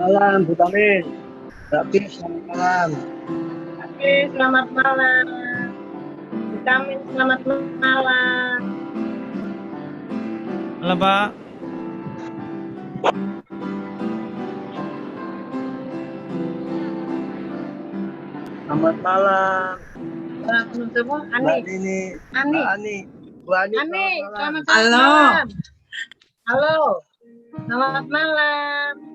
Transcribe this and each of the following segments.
Malam, Bu Tamin. Tapi selamat malam. Oke, selamat malam. Vitamin, selamat malam. Halo Pak, Selamat malam. Assalamualaikum semua. Mbak Ani, Nini, Ani, Mbak Ani, Bu Ani, Ani, selamat malam. selamat Halo. malam. Halo, selamat malam.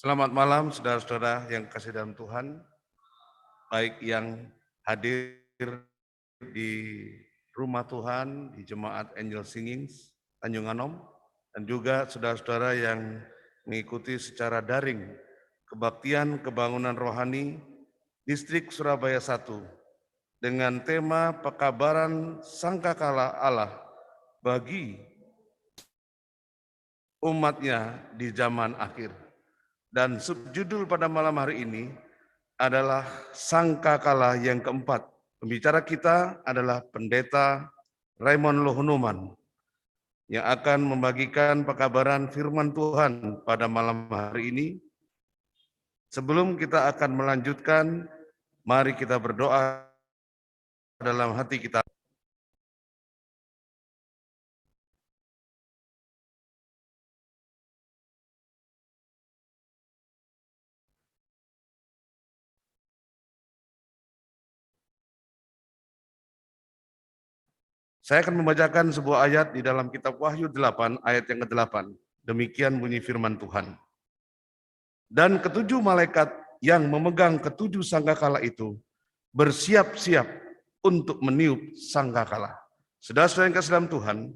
Selamat malam saudara-saudara yang kasih dalam Tuhan, baik yang hadir di rumah Tuhan, di Jemaat Angel Singing Tanjung Anom, dan juga saudara-saudara yang mengikuti secara daring kebaktian kebangunan rohani Distrik Surabaya 1 dengan tema pekabaran sangkakala Allah bagi umatnya di zaman akhir. Dan subjudul pada malam hari ini adalah sangkakala yang keempat. Pembicara kita adalah Pendeta Raymond Lohunuman yang akan membagikan pekabaran firman Tuhan pada malam hari ini. Sebelum kita akan melanjutkan, mari kita berdoa dalam hati kita. Saya akan membacakan sebuah ayat di dalam kitab Wahyu 8 ayat yang ke-8. Demikian bunyi firman Tuhan. Dan ketujuh malaikat yang memegang ketujuh sangkakala itu bersiap-siap untuk meniup sangkakala. Saudara-saudara yang kasih dalam Tuhan,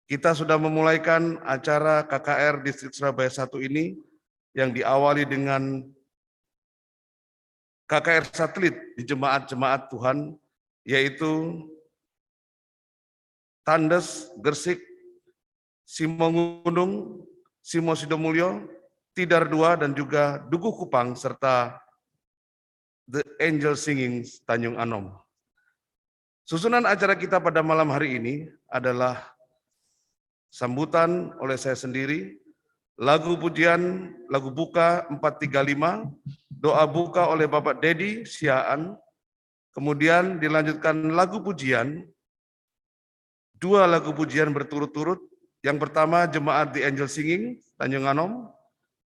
kita sudah memulaikan acara KKR Distrik Surabaya 1 ini yang diawali dengan KKR satelit di jemaat-jemaat Tuhan, yaitu Tandes, Gersik, Simongunung, Simo Sidomulyo, Tidar 2, dan juga Dukuh Kupang, serta The Angel Singing Tanjung Anom. Susunan acara kita pada malam hari ini adalah sambutan oleh saya sendiri, lagu pujian, lagu buka 435, doa buka oleh Bapak Dedi Siaan, kemudian dilanjutkan lagu pujian, 2 lagu pujian berturut-turut. Yang pertama jemaat The Angel Singing Tanjung Anom,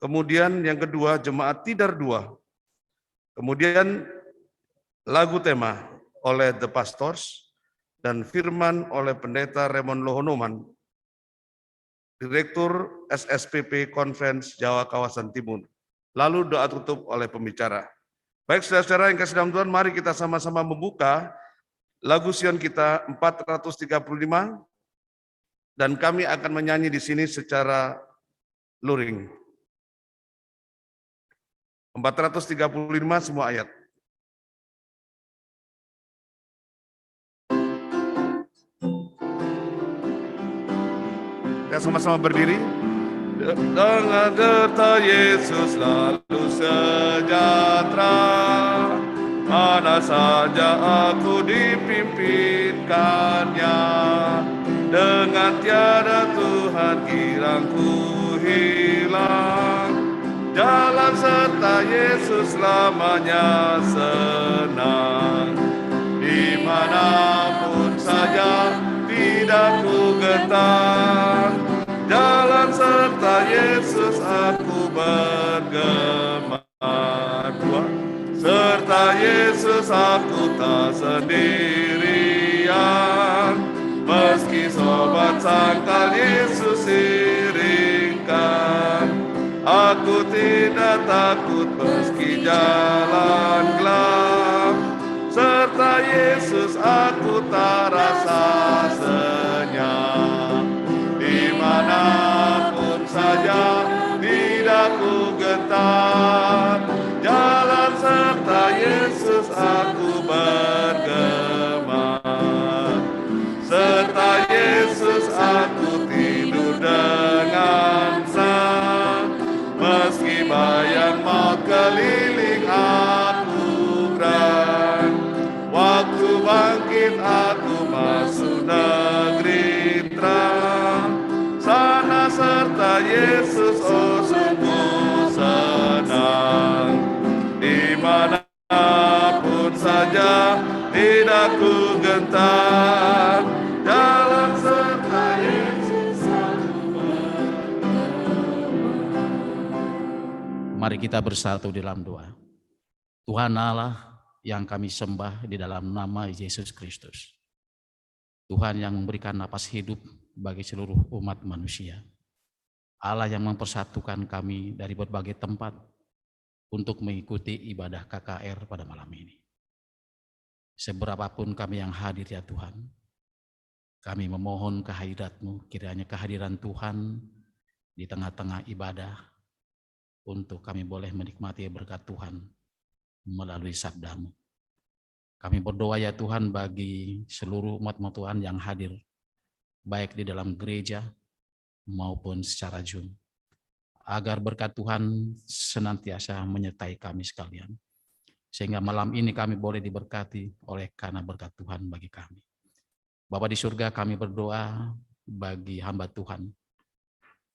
kemudian yang kedua jemaat Tidar 2, kemudian lagu tema oleh The Pastors, dan firman oleh Pendeta Raymond Lohonoman, Direktur SSPP Conference Jawa Kawasan Timur. Lalu doa tutup oleh pembicara. Baik saudara-saudara yang kasih dalam Tuhan, mari kita sama-sama membuka lagu Sion kita 435, dan kami akan menyanyi di sini secara luring. 435 semua ayat. Kita sama-sama berdiri. Dengan derta Yesus lalu sejahtera, mana saja aku dipimpinkannya. Dengan tiada Tuhan kirangku hilang, jalan serta Yesus lamanya senang. Dimanapun saja tidak ku gentar, jalan serta Yesus aku bergema. Serta Yesus aku tak sendirian, meski sobat sangkal Yesus iringkan. Aku tidak takut meski jalan gelap, serta Yesus aku tak rasa senyap. Dimanapun saja tidak ku gentar, jalan serta Yesus aku bergema. Serta Yesus aku tidur dengan senang, meski bayang maut keliling aku geram. Waktu bangkit aku masuk negeri terang, sana serta Yesus oh sungguh senang. Dimanapun saja tidak ku gentar, jalan serta Yesus aku bergema. Mari kita bersatu di dalam doa. Tuhan Allah yang kami sembah di dalam nama Yesus Kristus. Tuhan yang memberikan napas hidup bagi seluruh umat manusia. Allah yang mempersatukan kami dari berbagai tempat untuk mengikuti ibadah KKR pada malam ini. Seberapapun kami yang hadir ya Tuhan, kami memohon kehadirat-Mu, kiranya kehadiran Tuhan di tengah-tengah ibadah untuk kami boleh menikmati berkat Tuhan melalui sabda-Mu. Kami berdoa ya Tuhan bagi seluruh umat-Mu Tuhan yang hadir, baik di dalam gereja maupun secara Zoom, agar berkat Tuhan senantiasa menyertai kami sekalian, sehingga malam ini kami boleh diberkati oleh karena berkat Tuhan bagi kami. Bapa di surga, kami berdoa bagi hamba Tuhan,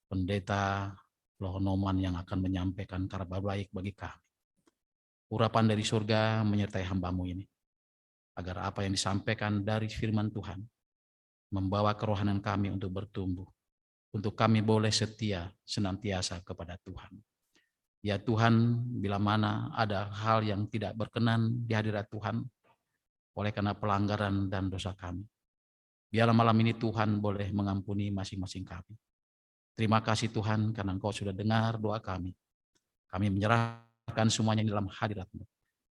Pendeta Lohonoman yang akan menyampaikan kabar baik bagi kami. Urapan dari surga menyertai hamba-Mu ini, agar apa yang disampaikan dari firman Tuhan membawa kerohanian kami untuk bertumbuh, untuk kami boleh setia senantiasa kepada Tuhan. Ya Tuhan, bila mana ada hal yang tidak berkenan di hadirat Tuhan, oleh karena pelanggaran dan dosa kami, biarlah malam ini Tuhan boleh mengampuni masing-masing kami. Terima kasih Tuhan karena Engkau sudah dengar doa kami. Kami menyerahkan menyerahkan semuanya di dalam hadirat-Mu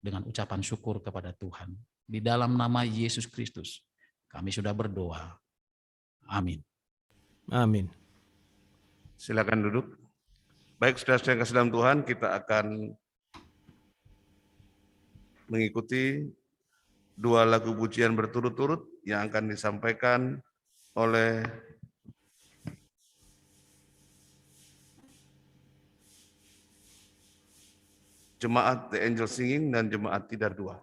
dengan ucapan syukur kepada Tuhan. Di dalam nama Yesus Kristus kami sudah berdoa. Amin. Amin. Silakan duduk. Baik, saudara-saudara yang kasih dalam Tuhan, kita akan mengikuti 2 lagu pujian berturut-turut yang akan disampaikan oleh Jemaat The Angel Singing dan Jemaat Tidar 2.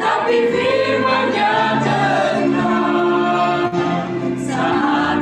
Tapi firman-Nya tenang saat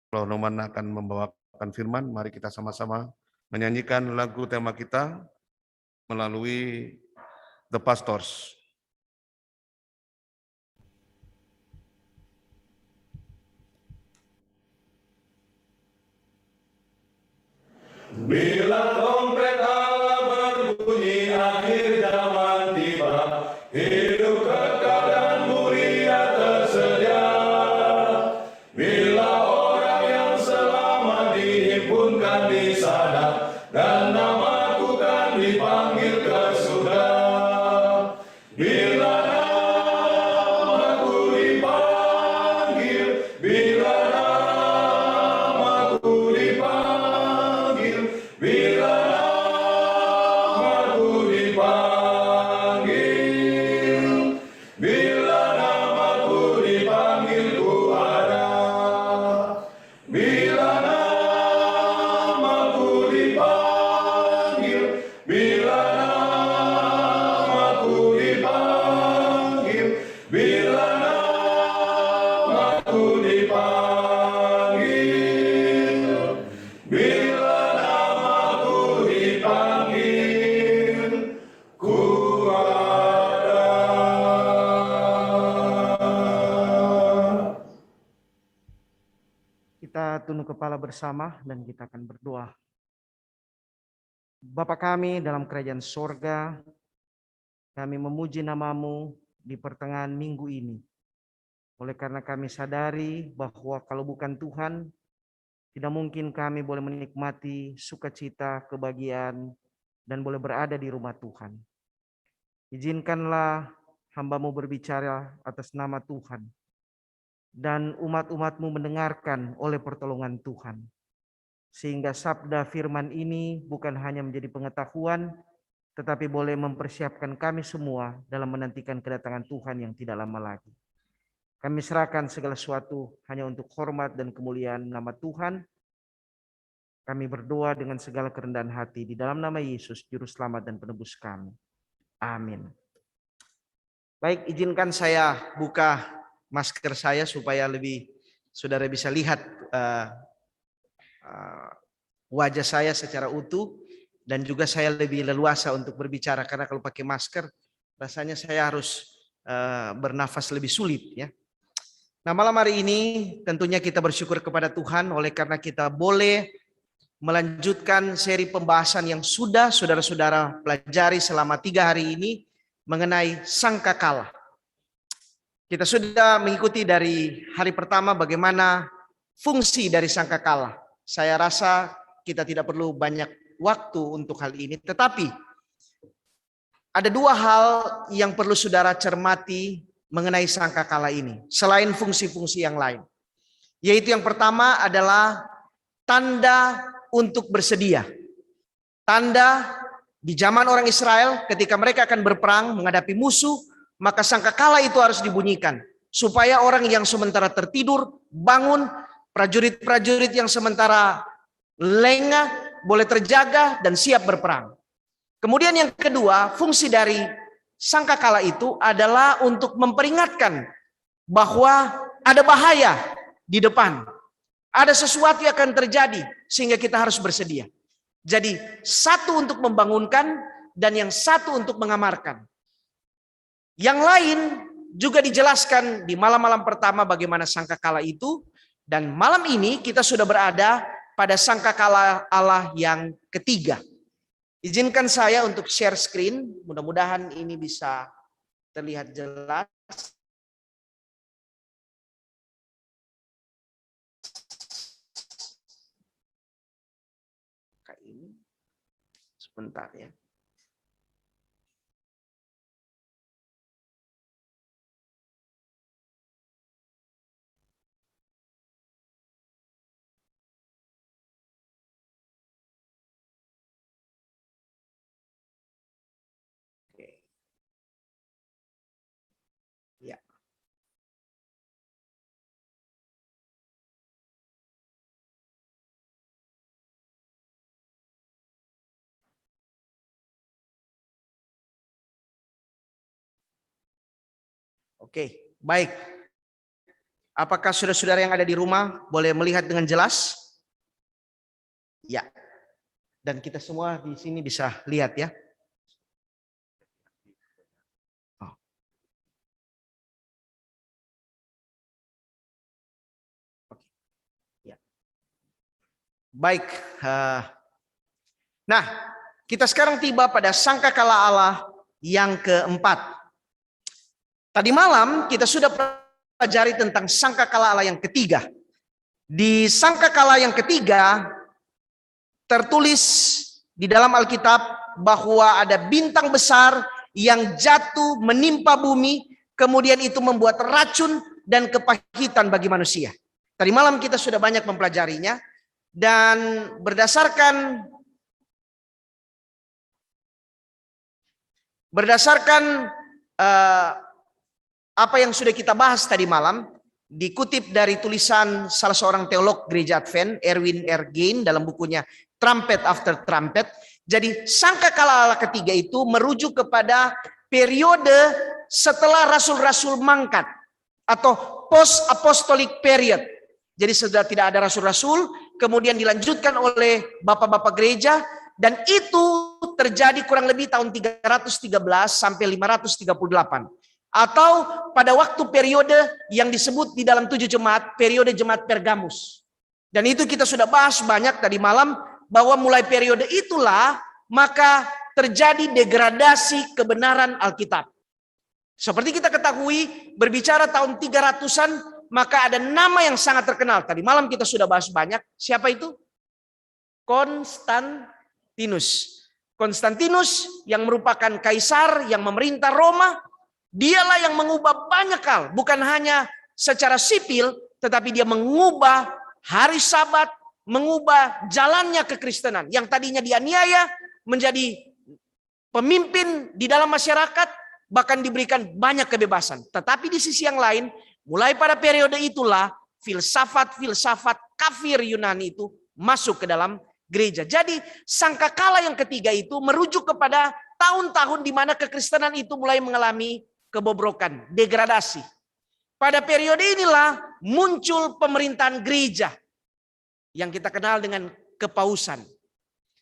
Kalau Noman akan membawakan firman, mari kita sama-sama menyanyikan lagu tema kita melalui The Pastors. Bila trompet Allah berbunyi, akhir zaman tiba, hidup kekal dan mulia tersedia. Bila orang yang selamat dihimpunkan di sana, dan namaku kan dipanggil ke surga. Bila namaku dipanggil, bila namaku dipanggil, bila namaku dipanggil, bila namaku dipanggil ku ada. Bila namaku dipanggil, bila namaku dipanggil, bila namaku dipanggil, bila namaku dipanggil, ku ada. Kita tunduk kepala bersama dan kita akan berdoa. Bapa kami dalam kerajaan sorga, kami memuji namamu di pertengahan minggu ini. Oleh karena kami sadari bahwa kalau bukan Tuhan, tidak mungkin kami boleh menikmati sukacita, kebahagiaan, dan boleh berada di rumah Tuhan. Izinkanlah hamba-Mu berbicara atas nama Tuhan, dan umat-umat-Mu mendengarkan oleh pertolongan Tuhan. Sehingga sabda firman ini bukan hanya menjadi pengetahuan, tetapi boleh mempersiapkan kami semua dalam menantikan kedatangan Tuhan yang tidak lama lagi. Kami serahkan segala sesuatu hanya untuk hormat dan kemuliaan nama Tuhan. Kami berdoa dengan segala kerendahan hati di dalam nama Yesus, Juru Selamat dan Penebus kami. Amin. Baik, izinkan saya buka masker saya supaya lebih saudara bisa lihat wajah saya secara utuh, dan juga saya lebih leluasa untuk berbicara karena kalau pakai masker rasanya saya harus bernafas lebih sulit ya. Nah, malam hari ini tentunya kita bersyukur kepada Tuhan oleh karena kita boleh melanjutkan seri pembahasan yang sudah saudara-saudara pelajari selama 3 hari ini mengenai sangkakala. Kita sudah mengikuti dari hari pertama bagaimana fungsi dari sangkakala. Saya rasa kita tidak perlu banyak waktu untuk hal ini, tetapi ada 2 hal yang perlu saudara cermati mengenai sangkakala ini, selain fungsi-fungsi yang lain. Yaitu yang pertama adalah tanda untuk bersedia. Tanda di zaman orang Israel ketika mereka akan berperang menghadapi musuh, maka sangkakala itu harus dibunyikan. Supaya orang yang sementara tertidur bangun, prajurit-prajurit yang sementara lengah boleh terjaga dan siap berperang. Kemudian yang kedua, fungsi dari sangkakala itu adalah untuk memperingatkan bahwa ada bahaya di depan. Ada sesuatu yang akan terjadi sehingga kita harus bersedia. Jadi satu untuk membangunkan dan yang satu untuk mengamarkan. Yang lain juga dijelaskan di malam-malam pertama bagaimana sangkakala itu, dan malam ini kita sudah berada pada sangkakala Allah yang ketiga. Izinkan saya untuk share screen, mudah-mudahan ini bisa terlihat jelas. Kayak ini. Sebentar ya. Ya. Oke, baik. Apakah saudara-saudara yang ada di rumah boleh melihat dengan jelas? Ya. Dan kita semua di sini bisa lihat ya. Oh. Oke. Ya. Baik. Nah, kita sekarang tiba pada sangkakala Allah yang keempat. Tadi malam kita sudah pelajari tentang sangkakala Allah yang ketiga. Di sangkakala yang ketiga tertulis di dalam Alkitab bahwa ada bintang besar yang jatuh menimpa bumi, kemudian itu membuat racun dan kepahitan bagi manusia. Tadi malam kita sudah banyak mempelajarinya, dan berdasarkan apa yang sudah kita bahas tadi malam, dikutip dari tulisan salah seorang teolog gereja Advent, Erwin R. Gain, dalam bukunya Trumpet After Trumpet. Jadi sangkakala Allah ketiga itu merujuk kepada periode setelah rasul-rasul mangkat atau post apostolic period. Jadi sudah tidak ada rasul-rasul, kemudian dilanjutkan oleh bapak-bapak gereja, dan itu terjadi kurang lebih tahun 313 sampai 538. Atau pada waktu periode yang disebut di dalam 7 jemaat, periode jemaat Pergamus. Dan itu kita sudah bahas banyak tadi malam, bahwa mulai periode itulah maka terjadi degradasi kebenaran Alkitab. Seperti kita ketahui, berbicara tahun 300-an, maka ada nama yang sangat terkenal. Tadi malam kita sudah bahas banyak. Siapa itu? Konstantinus. Konstantinus yang merupakan kaisar yang memerintah Roma. Dialah yang mengubah banyak hal, bukan hanya secara sipil, tetapi dia mengubah hari Sabat, mengubah jalannya kekristenan yang tadinya dianiaya menjadi pemimpin di dalam masyarakat, bahkan diberikan banyak kebebasan. Tetapi di sisi yang lain, mulai pada periode itulah filsafat-filsafat kafir Yunani itu masuk ke dalam gereja. Jadi sangkakala yang ketiga itu merujuk kepada tahun-tahun di mana kekristenan itu mulai mengalami kebobrokan, degradasi. Pada periode inilah muncul pemerintahan gereja yang kita kenal dengan kepausan.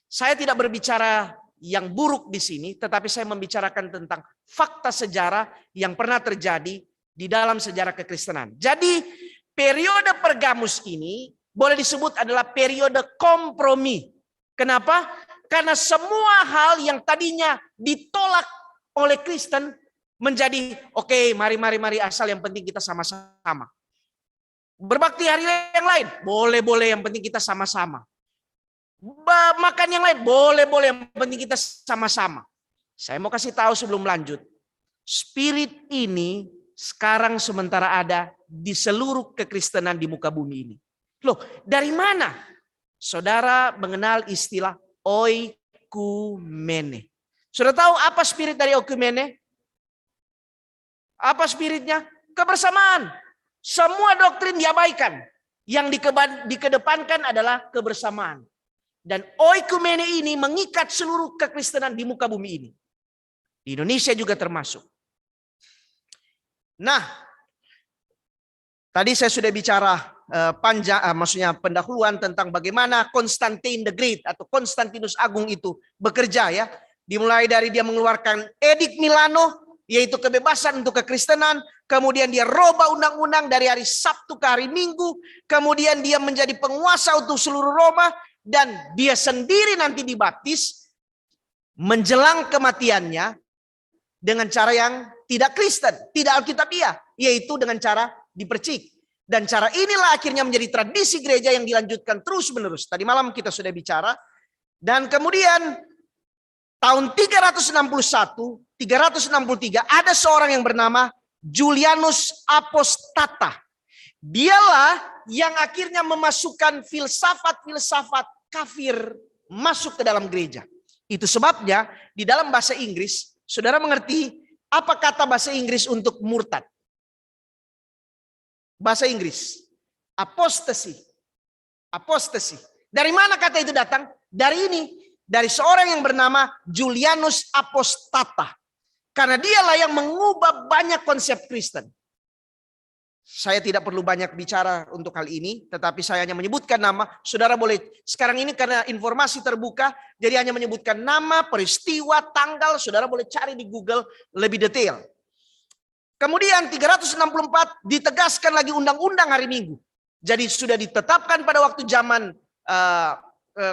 Saya tidak berbicara yang buruk di sini, tetapi saya membicarakan tentang fakta sejarah yang pernah terjadi di dalam sejarah kekristenan. Jadi periode Pergamus ini boleh disebut adalah periode kompromi. Kenapa? Karena semua hal yang tadinya ditolak oleh Kristen menjadi oke, mari asal yang penting kita sama-sama. Berbakti hari yang lain, boleh yang penting kita sama-sama. Makan yang lain, boleh yang penting kita sama-sama. Saya mau kasih tahu sebelum lanjut. Spirit ini sekarang sementara ada di seluruh kekristenan di muka bumi ini. Loh, dari mana? Saudara mengenal istilah oikumene. Sudah tahu apa spirit dari oikumene? Apa spiritnya? Kebersamaan. Semua doktrin diabaikan. Yang dikedepankan adalah kebersamaan. Dan oikumene ini mengikat seluruh kekristenan di muka bumi ini. Di Indonesia juga termasuk. Nah, tadi saya sudah bicara panjang, maksudnya pendahuluan tentang bagaimana Konstantin the Great atau Konstantinus Agung itu bekerja ya. Dimulai dari dia mengeluarkan Edik Milano, yaitu kebebasan untuk kekristenan. Kemudian dia robah undang-undang dari hari Sabtu ke hari Minggu. Kemudian dia menjadi penguasa untuk seluruh Roma. Dan dia sendiri nanti dibaptis menjelang kematiannya dengan cara yang tidak Kristen, tidak Alkitabiah, yaitu dengan cara dipercik. Dan cara inilah akhirnya menjadi tradisi gereja yang dilanjutkan terus-menerus. Tadi malam kita sudah bicara. Dan kemudian tahun 361, 363 ada seorang yang bernama Julianus Apostata. Dialah yang akhirnya memasukkan filsafat-filsafat kafir masuk ke dalam gereja. Itu sebabnya di dalam bahasa Inggris, saudara mengerti apa kata bahasa Inggris untuk murtad? Bahasa Inggris, apostasy. Apostasy. Dari mana kata itu datang? Dari ini. Dari seorang yang bernama Julianus Apostata. Karena dialah yang mengubah banyak konsep Kristen. Saya tidak perlu banyak bicara untuk hal ini, tetapi saya hanya menyebutkan nama. Saudara boleh, sekarang ini karena informasi terbuka, jadi hanya menyebutkan nama, peristiwa, tanggal, saudara boleh cari di Google lebih detail. Kemudian 364 ditegaskan lagi undang-undang hari Minggu. Jadi sudah ditetapkan pada waktu zaman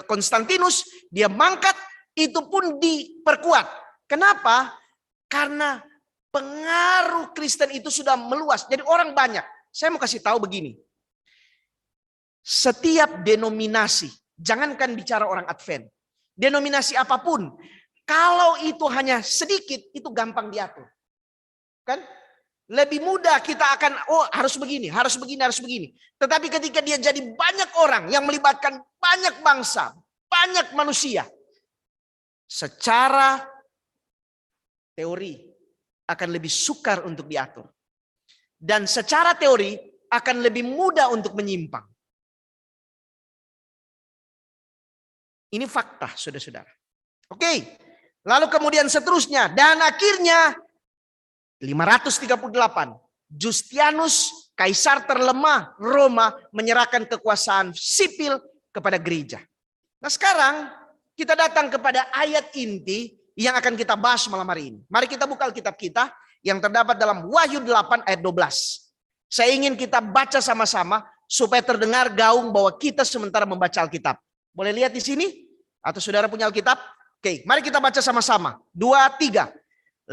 Konstantinus, dia mangkat, itu pun diperkuat. Kenapa? Karena pengaruh Kristen itu sudah meluas. Jadi orang banyak. Saya mau kasih tahu begini. Setiap denominasi, jangankan bicara orang Advent, denominasi apapun, kalau itu hanya sedikit, itu gampang diatur. Kan? Lebih mudah kita akan, oh harus begini, harus begini, harus begini. Tetapi ketika dia jadi banyak orang yang melibatkan banyak bangsa, banyak manusia, secara teori akan lebih sukar untuk diatur. Dan secara teori akan lebih mudah untuk menyimpang. Ini fakta, saudara-saudara. Oke, lalu kemudian seterusnya. Dan akhirnya 538, Justianus, kaisar terlemah Roma, menyerahkan kekuasaan sipil kepada gereja. Nah sekarang kita datang kepada ayat inti yang akan kita bahas malam hari ini. Mari kita buka Alkitab kita yang terdapat dalam Wahyu 8 ayat 12. Saya ingin kita baca sama-sama supaya terdengar gaung bahwa kita sementara membaca Alkitab. Boleh lihat di sini? Atau saudara punya Alkitab? Oke, mari kita baca sama-sama. 2, 3.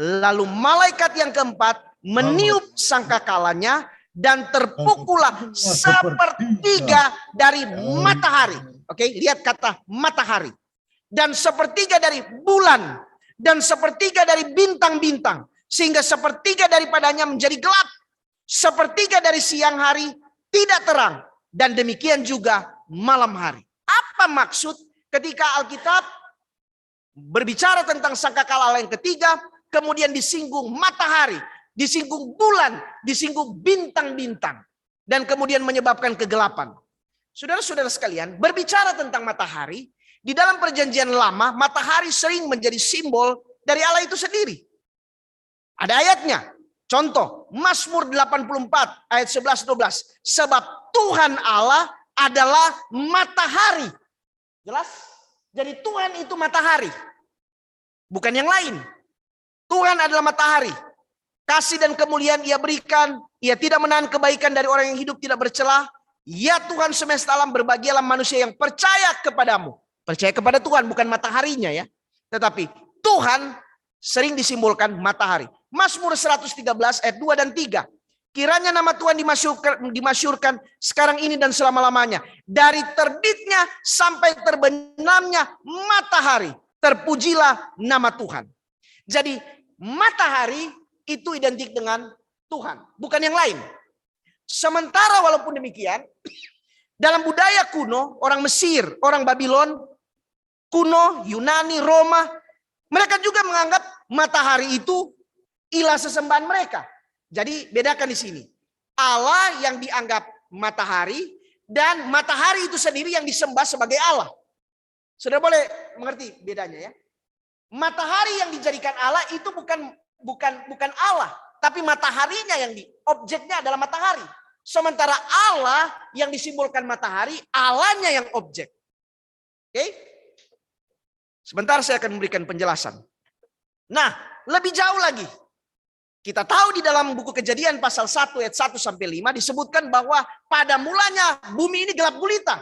Lalu malaikat yang keempat meniup sangkakalanya dan terpukullah sepertiga dari matahari. Oke, lihat kata matahari. Dan sepertiga dari bulan. Dan sepertiga dari bintang-bintang. Sehingga sepertiga daripadanya menjadi gelap. Sepertiga dari siang hari tidak terang. Dan demikian juga malam hari. Apa maksud ketika Alkitab berbicara tentang sangkakala yang ketiga, kemudian disinggung matahari, disinggung bulan, disinggung bintang-bintang. Dan kemudian menyebabkan kegelapan. Saudara-saudara sekalian, berbicara tentang matahari, di dalam perjanjian lama, matahari sering menjadi simbol dari Allah itu sendiri. Ada ayatnya. Contoh, Mazmur 84 ayat 11-12. Sebab Tuhan Allah adalah matahari. Jelas? Jadi Tuhan itu matahari. Bukan yang lain. Tuhan adalah matahari. Kasih dan kemuliaan ia berikan. Ia tidak menahan kebaikan dari orang yang hidup tidak bercelah. Ya Tuhan semesta alam, berbahagialah manusia yang percaya kepadamu. Percaya kepada Tuhan, bukan mataharinya ya. Tetapi Tuhan sering disimbolkan matahari. Mazmur 113 ayat 2 dan 3. Kiranya nama Tuhan dimasyurkan sekarang ini dan selama-lamanya. Dari terbitnya sampai terbenamnya matahari, terpujilah nama Tuhan. Jadi matahari itu identik dengan Tuhan, bukan yang lain. Sementara walaupun demikian, dalam budaya kuno, orang Mesir, orang Babylon kuno, Yunani, Roma, mereka juga menganggap matahari itu ilah sesembahan mereka. Jadi bedakan di sini. Allah yang dianggap matahari dan matahari itu sendiri yang disembah sebagai Allah. Saudara boleh mengerti bedanya ya? Matahari yang dijadikan Allah itu bukan Allah, tapi mataharinya yang objeknya adalah matahari. Sementara Allah yang disimbolkan matahari, Allahnya yang objek. Oke? Sebentar saya akan memberikan penjelasan. Nah, lebih jauh lagi. Kita tahu di dalam buku Kejadian pasal 1 ayat 1 sampai 5 disebutkan bahwa pada mulanya bumi ini gelap gulita.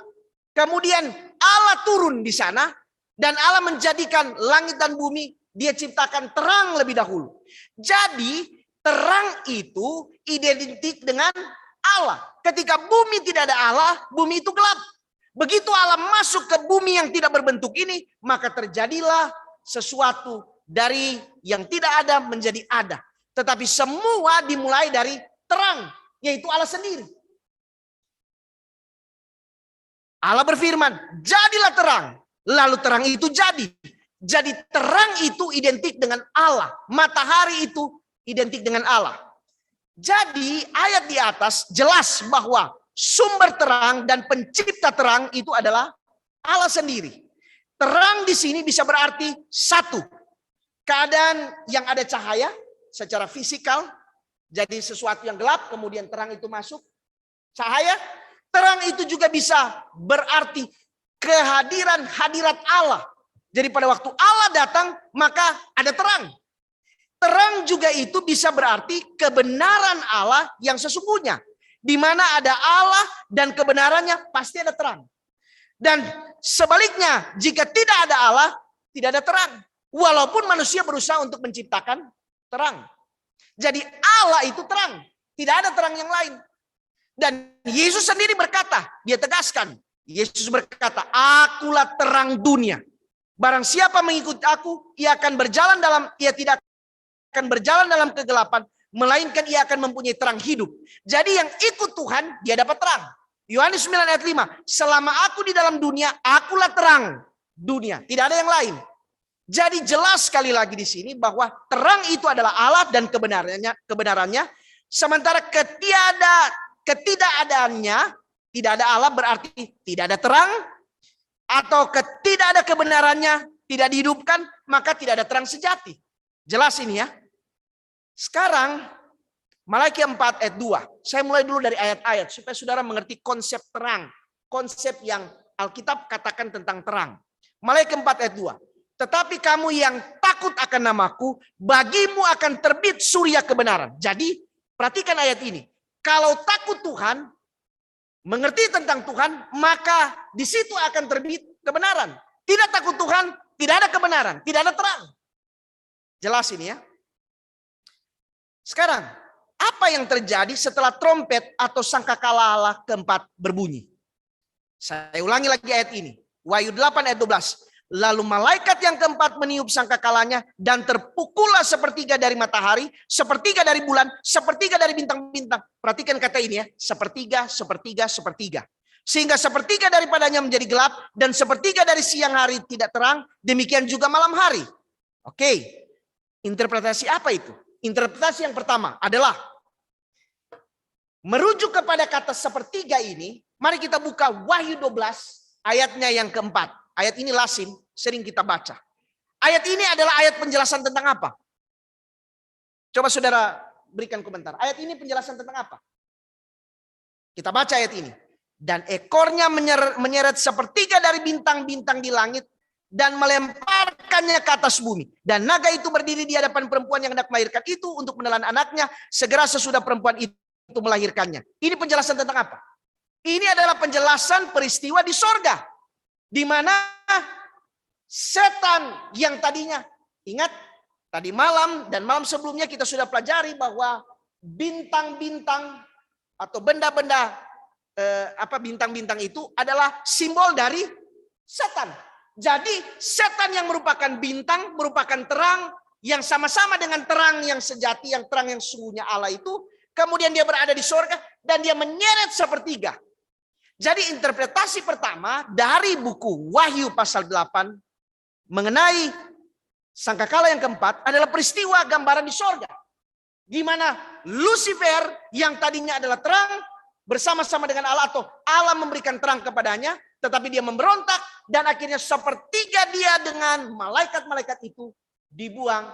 Kemudian Allah turun di sana dan Allah menjadikan langit dan bumi, dia ciptakan terang lebih dahulu. Jadi terang itu identik dengan Allah. Ketika bumi tidak ada Allah, bumi itu gelap. Begitu Allah masuk ke bumi yang tidak berbentuk ini, maka terjadilah sesuatu dari yang tidak ada menjadi ada. Tetapi semua dimulai dari terang, yaitu Allah sendiri. Allah berfirman, jadilah terang. Lalu terang itu jadi. Jadi terang itu identik dengan Allah. Matahari itu identik dengan Allah. Jadi ayat di atas jelas bahwa sumber terang dan pencipta terang itu adalah Allah sendiri. Terang di sini bisa berarti satu, keadaan yang ada cahaya secara fisikal, Jadi sesuatu yang gelap kemudian terang itu masuk. Cahaya, terang itu juga bisa berarti kehadiran hadirat Allah. Jadi pada waktu Allah datang maka ada terang. Terang juga itu bisa berarti kebenaran Allah yang sesungguhnya. Di mana ada Allah dan kebenarannya pasti ada terang. Dan sebaliknya jika tidak ada Allah tidak ada terang. Walaupun manusia berusaha untuk menciptakan terang. Jadi Allah itu terang. Tidak ada terang yang lain. Dan Yesus sendiri berkata, dia tegaskan. Yesus berkata, akulah terang dunia. Barang siapa mengikuti aku, ia tidak akan berjalan dalam kegelapan, melainkan ia akan mempunyai terang hidup. Jadi yang ikut Tuhan, dia dapat terang. Yohanes 9 ayat 5, selama aku di dalam dunia, akulah terang dunia. Tidak ada yang lain. Jadi jelas sekali lagi di sini bahwa terang itu adalah Allah dan kebenarannya. Sementara ketidakadaannya, tidak ada Allah berarti tidak ada terang, atau tidak ada kebenarannya, tidak dihidupkan, maka tidak ada terang sejati. Jelas ini ya. Sekarang Malaki 4 ayat 2. Saya mulai dulu dari ayat-ayat supaya saudara mengerti konsep terang. Konsep yang Alkitab katakan tentang terang. Malaki 4 ayat 2. Tetapi kamu yang takut akan namaku, bagimu akan terbit surya kebenaran. Jadi perhatikan ayat ini. Kalau takut Tuhan, mengerti tentang Tuhan, maka di situ akan terbit kebenaran. Tidak takut Tuhan, tidak ada kebenaran, tidak ada terang. Jelas ini ya. Sekarang, apa yang terjadi setelah trompet atau sangkakala Allah keempat berbunyi? Saya ulangi lagi ayat ini. Wahyu 8 ayat 12. Lalu malaikat yang keempat meniup sangkakalanya dan terpukullah sepertiga dari matahari, sepertiga dari bulan, sepertiga dari bintang-bintang. Perhatikan kata ini ya, sepertiga, sepertiga, sepertiga. Sehingga sepertiga daripadanya menjadi gelap dan sepertiga dari siang hari tidak terang, demikian juga malam hari. Oke, interpretasi apa itu? Interpretasi yang pertama adalah merujuk kepada kata sepertiga ini. Mari kita buka Wahyu 12 ayatnya yang keempat. Ayat ini lazim, sering kita baca. Ayat ini adalah ayat penjelasan tentang apa? Coba saudara berikan komentar. Ayat ini penjelasan tentang apa? Kita baca ayat ini. Dan ekornya menyeret sepertiga dari bintang-bintang di langit dan melemparkannya ke atas bumi. Dan naga itu berdiri di hadapan perempuan yang hendak melahirkan itu untuk menelan anaknya segera sesudah perempuan itu melahirkannya. Ini penjelasan tentang apa? Ini adalah penjelasan peristiwa di sorga. Di mana setan yang tadinya, ingat tadi malam dan malam sebelumnya kita sudah pelajari bahwa bintang-bintang atau benda-benda bintang-bintang itu adalah simbol dari setan. Jadi setan yang merupakan bintang, merupakan terang yang sama-sama dengan terang yang sejati, yang terang yang sesungguhnya Allah itu. Kemudian dia berada di sorga dan dia menyeret sepertiga. Jadi interpretasi pertama dari buku Wahyu pasal 8 mengenai sangkakala yang keempat adalah peristiwa gambaran di sorga. Di mana Lucifer yang tadinya adalah terang bersama-sama dengan Allah atau Allah memberikan terang kepadanya, tetapi dia memberontak dan akhirnya sepertiga dia dengan malaikat-malaikat itu dibuang,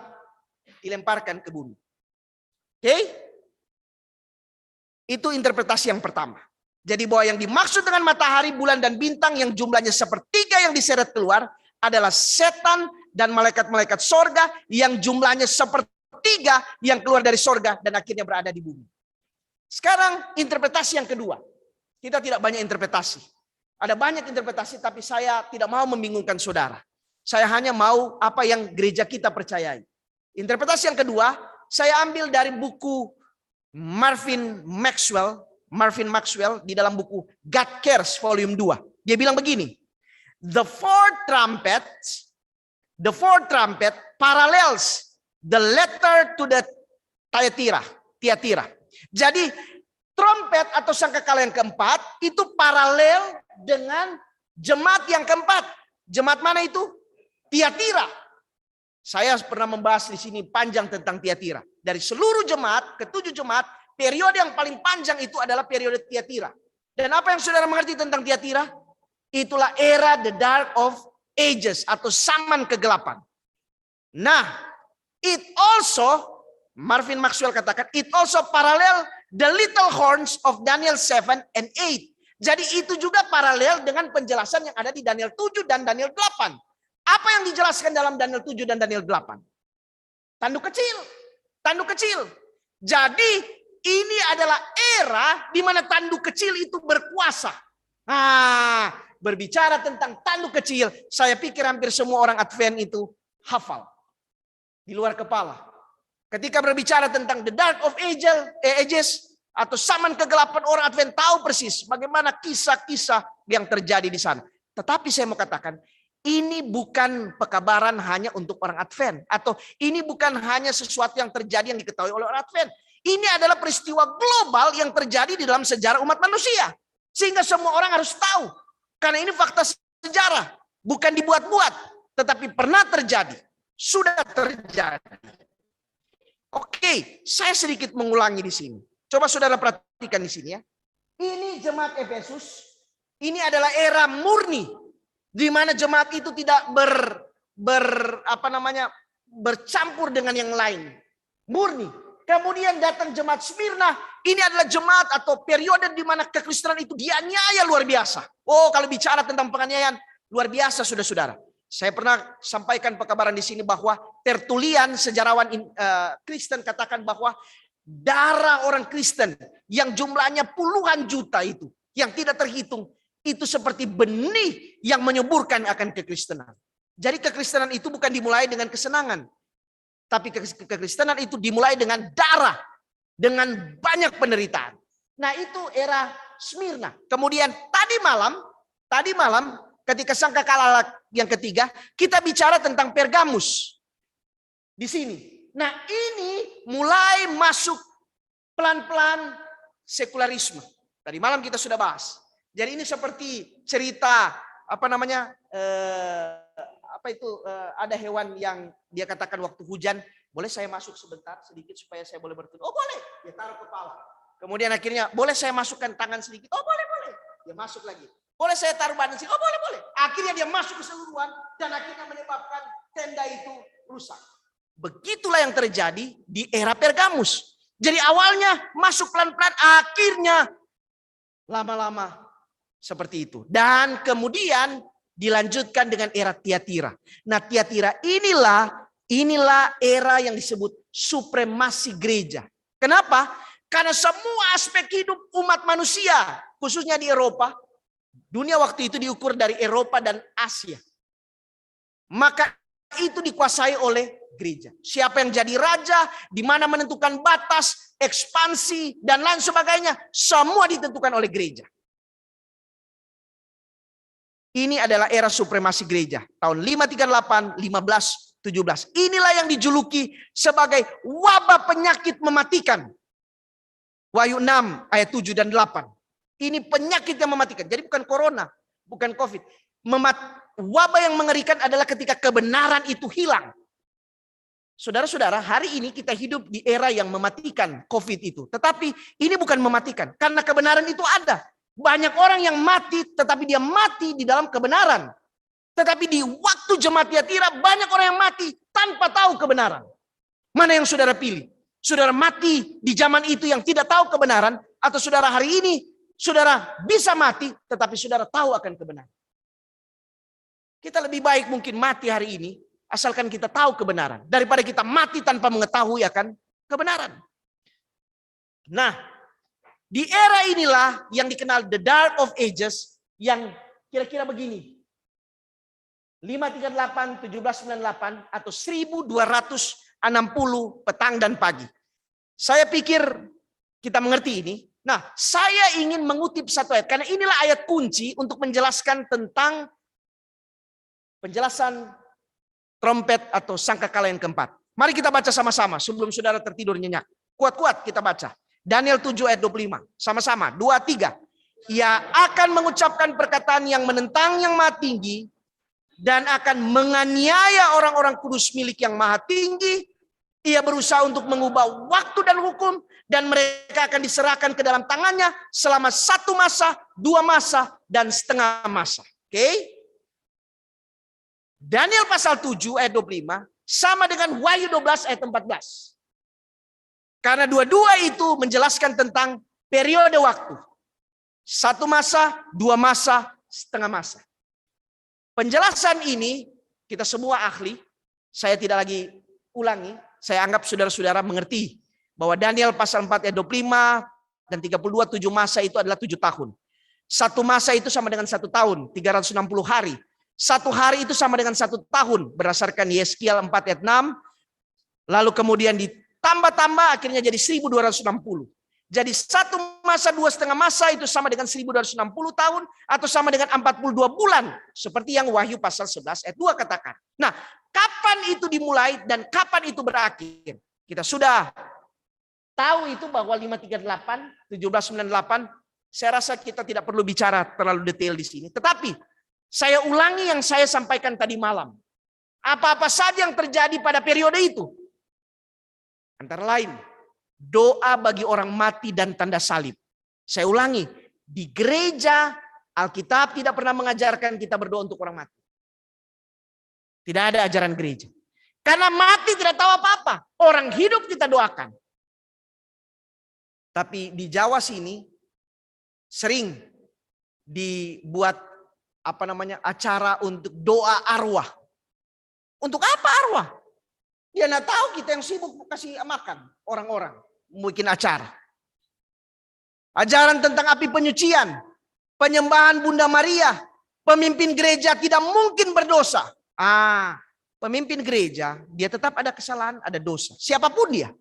dilemparkan ke bumi. Oke? Itu interpretasi yang pertama. Jadi bahwa yang dimaksud dengan matahari, bulan, dan bintang yang jumlahnya sepertiga yang diseret keluar adalah setan dan malaikat-malaikat sorga yang jumlahnya sepertiga yang keluar dari sorga dan akhirnya berada di bumi. Sekarang interpretasi yang kedua. Kita tidak banyak interpretasi. Ada banyak interpretasi tapi saya tidak mau membingungkan saudara. Saya hanya mau apa yang gereja kita percayai. Interpretasi yang kedua, saya ambil dari buku Marvin Maxwell di dalam buku God Cares volume 2. Dia bilang begini, the fourth trumpet parallels the letter to the Thyatira. Jadi trompet atau sangkakala yang keempat itu paralel dengan jemaat yang keempat. Jemaat mana itu? Thyatira. Saya pernah membahas di sini panjang tentang Thyatira. Dari seluruh jemaat, ketujuh jemaat, periode yang paling panjang itu adalah periode Thyatira. Dan apa yang saudara mengerti tentang Thyatira? Itulah era the dark of ages atau zaman kegelapan. Nah, it also Marvin Maxwell katakan, it also parallel the little horns of Daniel 7 and 8. Jadi itu juga paralel dengan penjelasan yang ada di Daniel 7 dan Daniel 8. Apa yang dijelaskan dalam Daniel 7 dan Daniel 8? Tanduk kecil. Tanduk kecil. Jadi ini adalah era di mana tanduk kecil itu berkuasa. Nah, berbicara tentang tanduk kecil, saya pikir hampir semua orang Advent itu hafal. Di luar kepala. Ketika berbicara tentang the dark of ages atau zaman kegelapan, orang Advent tahu persis bagaimana kisah-kisah yang terjadi di sana. Tetapi saya mau katakan, ini bukan pekabaran hanya untuk orang Advent. Atau ini bukan hanya sesuatu yang terjadi yang diketahui oleh orang Advent. Ini adalah peristiwa global yang terjadi di dalam sejarah umat manusia. Sehingga semua orang harus tahu. Karena ini fakta sejarah. Bukan dibuat-buat. Tetapi pernah terjadi. Sudah terjadi. Oke, saya sedikit mengulangi di sini. Coba saudara perhatikan di sini ya. Ini jemaat Efesus. Ini adalah era murni di mana jemaat itu tidak bercampur dengan yang lain. Murni. Kemudian datang jemaat Smyrna. Ini adalah jemaat atau periode di mana kekristenan itu dianiaya luar biasa. Oh, kalau bicara tentang penganiayaan luar biasa, saudara-saudara. Saya pernah sampaikan pekabaran di sini bahwa Tertullian, sejarawan Kristen, katakan bahwa darah orang Kristen yang jumlahnya puluhan juta itu, yang tidak terhitung, itu seperti benih yang menyuburkan akan kekristenan. Jadi kekristenan itu bukan dimulai dengan kesenangan, tapi kekristenan itu dimulai dengan darah, dengan banyak penderitaan. Nah, itu era Smyrna. Kemudian tadi malam ketika sangkakala yang ketiga, kita bicara tentang Pergamus. Di sini. Nah, ini mulai masuk pelan-pelan sekularisme. Tadi malam kita sudah bahas. Jadi ini seperti cerita ada hewan yang dia katakan waktu hujan, boleh saya masuk sebentar sedikit supaya saya boleh berteduh. Oh, boleh. Dia taruh kepala. Kemudian akhirnya, boleh saya masukkan tangan sedikit. Oh, boleh. Dia masuk lagi. Boleh saya taruh badan sini? Oh, boleh. Akhirnya dia masuk keseluruhan dan akhirnya menyebabkan tenda itu rusak. Begitulah yang terjadi di era Pergamus. Jadi awalnya masuk pelan-pelan, akhirnya lama-lama seperti itu. Dan kemudian dilanjutkan dengan era Tiatira. Nah, Tiatira inilah era yang disebut supremasi gereja. Kenapa? Karena semua aspek hidup umat manusia, khususnya di Eropa, dunia waktu itu diukur dari Eropa dan Asia. Maka itu dikuasai oleh gereja. Siapa yang jadi raja, di mana menentukan batas, ekspansi, dan lain sebagainya, semua ditentukan oleh gereja. Ini adalah era supremasi gereja. Tahun 538, 15, 17. Inilah yang dijuluki sebagai wabah penyakit mematikan. Wahyu 6 ayat 7 dan 8. Ini penyakit yang mematikan. Jadi bukan corona, bukan COVID. Wabah yang mengerikan adalah ketika kebenaran itu hilang. Saudara-saudara, hari ini kita hidup di era yang mematikan COVID itu. Tetapi ini bukan mematikan. Karena kebenaran itu ada. Banyak orang yang mati, tetapi dia mati di dalam kebenaran. Tetapi di waktu jemaat Tiatira, banyak orang yang mati tanpa tahu kebenaran. Mana yang saudara pilih? Saudara mati di zaman itu yang tidak tahu kebenaran, atau saudara hari ini, saudara bisa mati, tetapi saudara tahu akan kebenaran. Kita lebih baik mungkin mati hari ini, asalkan kita tahu kebenaran, daripada kita mati tanpa mengetahui akan kebenaran. Nah, di era inilah yang dikenal the dark of ages, yang kira-kira begini. 538, 1798, atau 1260 petang dan pagi. Saya pikir kita mengerti ini. Nah, saya ingin mengutip satu ayat, karena inilah ayat kunci untuk menjelaskan tentang penjelasan trompet atau sangkakala yang keempat. Mari kita baca sama-sama sebelum saudara tertidur nyenyak. Kuat-kuat kita baca. Daniel 7 ayat 25. Sama-sama. 2, 3. Ia akan mengucapkan perkataan yang menentang yang maha tinggi dan akan menganiaya orang-orang kudus milik yang maha tinggi. Ia berusaha untuk mengubah waktu dan hukum, dan mereka akan diserahkan ke dalam tangannya selama 1 masa, 2 masa, dan setengah masa. Oke? Daniel pasal 7 ayat 25 sama dengan Wahyu 12 ayat 14. Karena dua-dua itu menjelaskan tentang periode waktu. 1 masa, 2 masa, setengah masa. Penjelasan ini kita semua ahli, saya tidak lagi ulangi, saya anggap saudara-saudara mengerti bahwa Daniel pasal 4 ayat 25 dan 32 7 masa itu adalah 7 tahun. 1 masa itu sama dengan 1 tahun, 360 hari. 1 hari itu sama dengan 1 tahun berdasarkan Yeskiel 4 ayat 6. Lalu kemudian ditambah-tambah akhirnya jadi 1260. Jadi 1 masa 2,5 masa itu sama dengan 1260 tahun atau sama dengan 42 bulan. Seperti yang Wahyu pasal 11 ayat 2 katakan. Nah, kapan itu dimulai dan kapan itu berakhir? Kita sudah tahu itu bahwa 538, 1798. Saya rasa kita tidak perlu bicara terlalu detail di sini. Tetapi saya ulangi yang saya sampaikan tadi malam. Apa-apa saja yang terjadi pada periode itu. Antara lain, doa bagi orang mati dan tanda salib. Saya ulangi, di gereja Alkitab tidak pernah mengajarkan kita berdoa untuk orang mati. Tidak ada ajaran gereja. Karena mati tidak tahu apa-apa. Orang hidup kita doakan. Tapi di Jawa sini sering dibuat acara untuk doa arwah. Untuk apa arwah? Dia nggak tahu kita yang sibuk kasih makan orang-orang, bikin acara. Ajaran tentang api penyucian, penyembahan Bunda Maria, pemimpin gereja tidak mungkin berdosa. Pemimpin gereja dia tetap ada kesalahan, ada dosa, siapapun dia.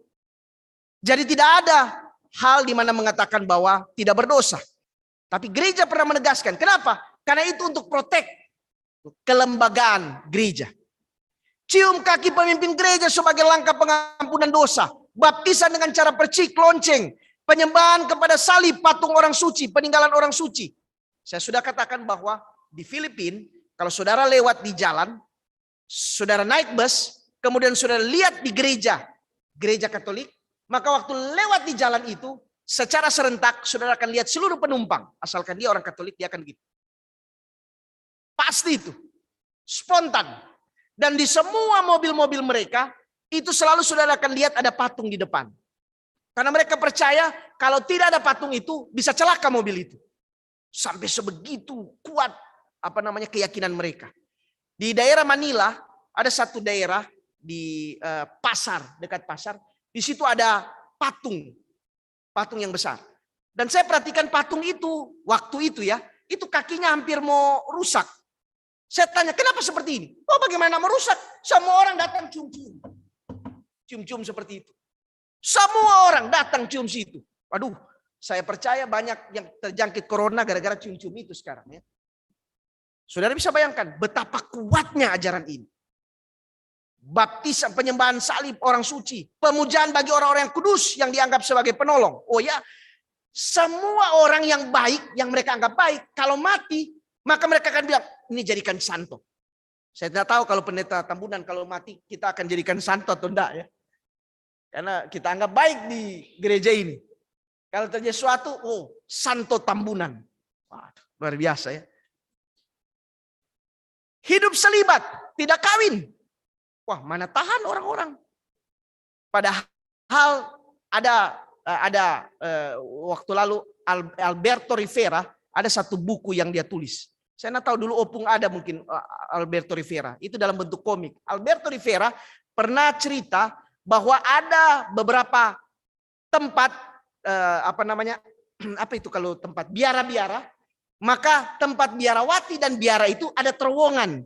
Jadi tidak ada hal di mana mengatakan bahwa tidak berdosa. Tapi gereja pernah menegaskan. Kenapa? Karena itu untuk protek kelembagaan gereja. Cium kaki pemimpin gereja sebagai langkah pengampunan dosa. Baptisan dengan cara percik, lonceng. Penyembahan kepada salib, patung orang suci, peninggalan orang suci. Saya sudah katakan bahwa di Filipina, kalau saudara lewat di jalan, saudara naik bus, kemudian saudara lihat di gereja Katolik, maka waktu lewat di jalan itu, secara serentak saudara akan lihat seluruh penumpang. Asalkan dia orang Katolik, dia akan gitu. Pasti itu. Spontan. Dan di semua mobil-mobil mereka, itu selalu saudara akan lihat ada patung di depan. Karena mereka percaya kalau tidak ada patung itu, bisa celaka mobil itu. Sampai sebegitu kuat keyakinan mereka. Di daerah Manila, ada satu daerah di pasar, dekat pasar. Di situ ada patung yang besar. Dan saya perhatikan patung itu, waktu itu ya, itu kakinya hampir mau rusak. Saya tanya, kenapa seperti ini? Oh, bagaimana merusak? Semua orang datang cium-cium. Cium-cium seperti itu. Semua orang datang cium situ. Aduh, saya percaya banyak yang terjangkit corona gara-gara cium-cium itu sekarang ya. Saudara bisa bayangkan betapa kuatnya ajaran ini. Baptisan, penyembahan salib orang suci. Pemujaan bagi orang-orang yang kudus yang dianggap sebagai penolong. Oh ya, semua orang yang baik, yang mereka anggap baik, kalau mati, maka mereka akan bilang, ini jadikan santo. Saya tidak tahu kalau pendeta Tambunan kalau mati kita akan jadikan santo atau enggak ya. Karena kita anggap baik di gereja ini. Kalau terjadi sesuatu, santo Tambunan. Wah, luar biasa ya. Hidup selibat, tidak kawin. Wah, mana tahan orang-orang. Padahal ada waktu lalu Alberto Rivera ada satu buku yang dia tulis. Saya nggak tahu dulu Opung ada mungkin Alberto Rivera. Itu dalam bentuk komik. Alberto Rivera pernah cerita bahwa ada beberapa tempat apa itu kalau tempat biara-biara, maka tempat biarawati dan biara itu ada terowongan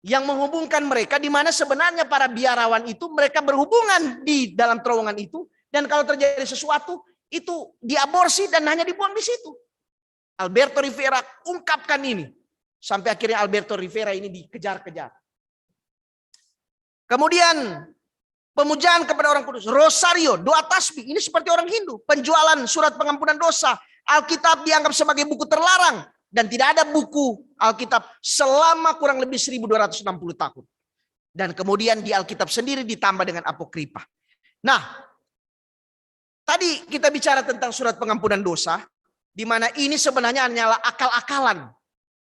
yang menghubungkan mereka, di mana sebenarnya para biarawan itu mereka berhubungan di dalam terowongan itu, dan kalau terjadi sesuatu itu diaborsi dan hanya dibuang di situ. Alberto Rivera ungkapkan ini. Sampai akhirnya Alberto Rivera ini dikejar-kejar. Kemudian pemujaan kepada orang kudus. Rosario, doa tasbih. Ini seperti orang Hindu. Penjualan surat pengampunan dosa. Alkitab dianggap sebagai buku terlarang. Dan tidak ada buku Alkitab selama kurang lebih 1260 tahun. Dan kemudian di Alkitab sendiri ditambah dengan apokripa. Nah, tadi kita bicara tentang surat pengampunan dosa. Di mana ini sebenarnya hanyalah akal-akalan.